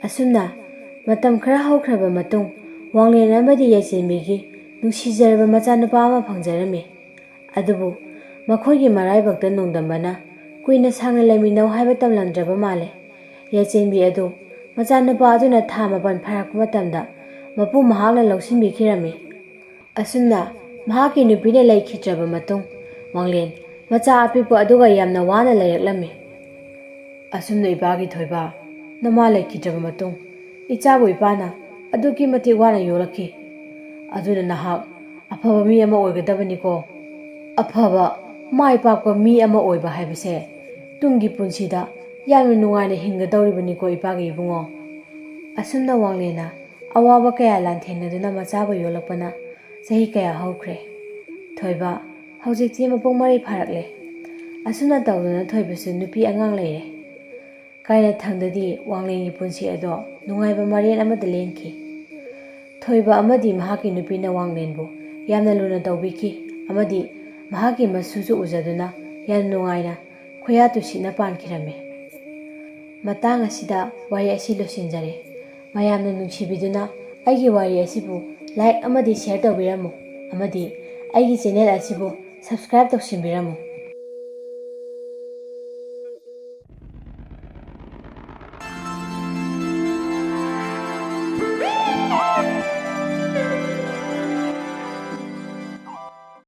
ꯑꯁꯨꯝꯅ ꯃꯇꯝ ꯈꯔ ꯍꯧꯈ꯭ꯔꯕ ꯃꯇꯨꯡ ꯋꯥꯡꯂꯦꯟ ꯑꯃꯗꯤ ꯌꯥꯏꯆꯦꯟꯕꯤꯒꯤ ꯅꯨꯡꯁꯤꯖꯔꯕ ꯃꯆꯥꯅꯨꯄꯥ ꯑꯃ ꯐꯪꯖꯔꯝꯃꯤ꯫ ꯑꯗꯨꯕꯨ ꯃꯈꯣꯏꯒꯤ ꯃꯔꯥꯏꯕꯛꯇ ꯅꯣꯡꯗꯝꯕꯅ ꯀꯨꯏꯅ ꯁꯥꯡꯅ ꯂꯩꯃꯤꯟꯅꯧ ꯍꯥꯏꯕ ꯇꯝꯂꯝꯗ꯭ꯔꯕ ꯃꯥꯜꯂꯦ꯫ ꯌꯥꯏꯆꯦꯟꯕꯤ ꯑꯗꯨ ꯃꯆꯥꯅꯨꯄꯥ ꯑꯗꯨꯅ ꯊꯥ 9 ꯐꯥꯔꯛꯄ ꯃꯇꯝꯗ ꯃꯄꯨ ꯃꯍꯥꯛꯅ ꯂꯧꯁꯤꯟꯕꯤꯈꯤꯔꯝꯃꯤ꯫ ꯑꯁꯨꯝꯅ ꯃꯍꯥꯛꯀꯤ ꯅꯨꯄꯤꯅ ꯂꯩꯈꯤꯗ꯭ꯔꯕ ꯃꯇꯨꯡ ꯋꯥꯡꯂꯦꯟ ꯃꯆꯥ ꯑꯄꯤꯛꯄ ꯑꯗꯨꯒ ꯌꯥꯝꯅ ꯋꯥꯅ ꯂꯩꯔꯛꯂꯝꯃꯤ꯫ "ꯑꯁꯨꯝꯅ ꯏꯄꯥꯒꯤ ꯊꯣꯏꯕ, ꯅꯃꯥ ꯂꯩꯈꯤꯗ꯭ꯔꯕ ꯃꯇꯨꯡ ꯏꯆꯥꯕꯨ ꯏꯄꯥꯅ ꯑꯗꯨꯛꯀꯤ ꯃꯇꯤꯛ ꯋꯥꯅ ꯌꯣꯛꯂꯛꯈꯤ꯫ ꯑꯗꯨꯅ ꯅꯍꯥꯛ ꯑꯐꯕ ꯃꯤ ꯑꯃ ꯑꯣꯏꯒꯗꯕꯅꯤꯀꯣ꯫ ꯑꯐꯕ ꯃꯥꯏ ꯄꯥꯛꯄ ꯃꯤ ꯑꯃ ꯑꯣꯏꯕ ꯍꯥꯏꯕꯁꯦ ꯇꯨꯡꯒꯤ ꯄꯨꯟꯁꯤꯗ ꯌꯥꯝꯅ ꯅꯨꯡꯉꯥꯏꯅ ꯍꯤꯡꯒꯗꯧꯔꯤꯕꯅꯤꯀꯣ ꯏꯄꯥꯒꯤ ꯏꯕꯨꯡꯉꯣ"꯫ ꯑꯁꯨꯝꯅ ꯋꯥꯡꯂꯦꯟꯅ ꯑꯋꯥꯕ ꯀꯌꯥ ꯂꯥꯟꯊꯦꯡꯅꯗꯨꯅ ꯃꯆꯥꯕꯨ ꯌꯣꯛꯂꯛꯄꯅ ꯆꯍꯤ ꯀꯌా ꯍꯧꯈ꯭ꯔꯦ꯫ ꯊꯣꯏꯕ ꯍꯧꯖꯤꯛꯇꯤ ꯃꯄꯨꯡ ꯃꯔꯩ ꯐꯥꯔꯛꯂꯦ꯫ ꯑꯁꯨꯝꯅ ꯇꯧꯗꯨꯅ ꯊꯣꯏꯕꯁꯨ ꯅꯨꯄꯤ ꯑꯉꯥꯡ ꯂꯩꯔꯦ꯫ ꯀꯥꯏꯅꯊꯪꯗꯗꯤ ꯋꯥꯡꯂꯦꯟꯒꯤ ꯄꯨꯟꯁꯤ ꯑꯗꯣ ꯅꯨꯡꯉꯥꯏꯕ ꯃꯔꯦꯟ ꯑꯃꯗ ꯂꯦꯟꯈꯤ꯫ ꯊꯣꯏꯕ ꯑꯃꯗꯤ ꯃꯍꯥꯛꯀꯤ ꯅꯨꯄꯤꯅ ꯋꯥꯡꯂꯦꯟꯕꯨ ꯌꯥꯝꯅ ꯂꯨꯅ ꯇꯧꯕꯤꯈꯤ ꯑꯃꯗꯤ ꯃꯍꯥꯛꯀꯤ ꯃꯁꯨꯁꯨ ꯎꯖꯗꯨꯅ ꯌꯥꯝꯅ ꯅꯨꯡꯉꯥꯏꯅ ꯈꯣꯌꯥ ꯇꯨꯁꯤꯠꯅ ꯄꯥꯟꯈꯤꯔꯝꯃꯤ꯫ ꯃꯇꯥꯡ ꯑꯁꯤꯗ ꯋꯥꯔꯤ ꯑꯁꯤ ꯂꯣꯏꯁꯤꯟꯖꯔꯦ꯫ ꯃꯌꯥꯝꯅ ꯅꯨꯡꯁꯤꯕꯤꯗꯨꯅ ꯑꯩꯒꯤ ꯋꯥꯔꯤ ꯑꯁꯤꯕꯨ ꯂꯥꯏꯛ ꯑꯃꯗꯤ ꯁꯦꯌꯔ ꯇꯧꯕꯤꯔꯝꯃꯨ ꯑꯃꯗꯤ ꯑꯩꯒꯤ ꯆꯦꯅꯦꯜ ꯑꯁꯤꯕꯨ ꯁꯕꯁꯀ꯭ꯔꯥꯏꯕ ꯇꯧꯁꯤꯟꯕꯤꯔꯝꯃꯨ꯫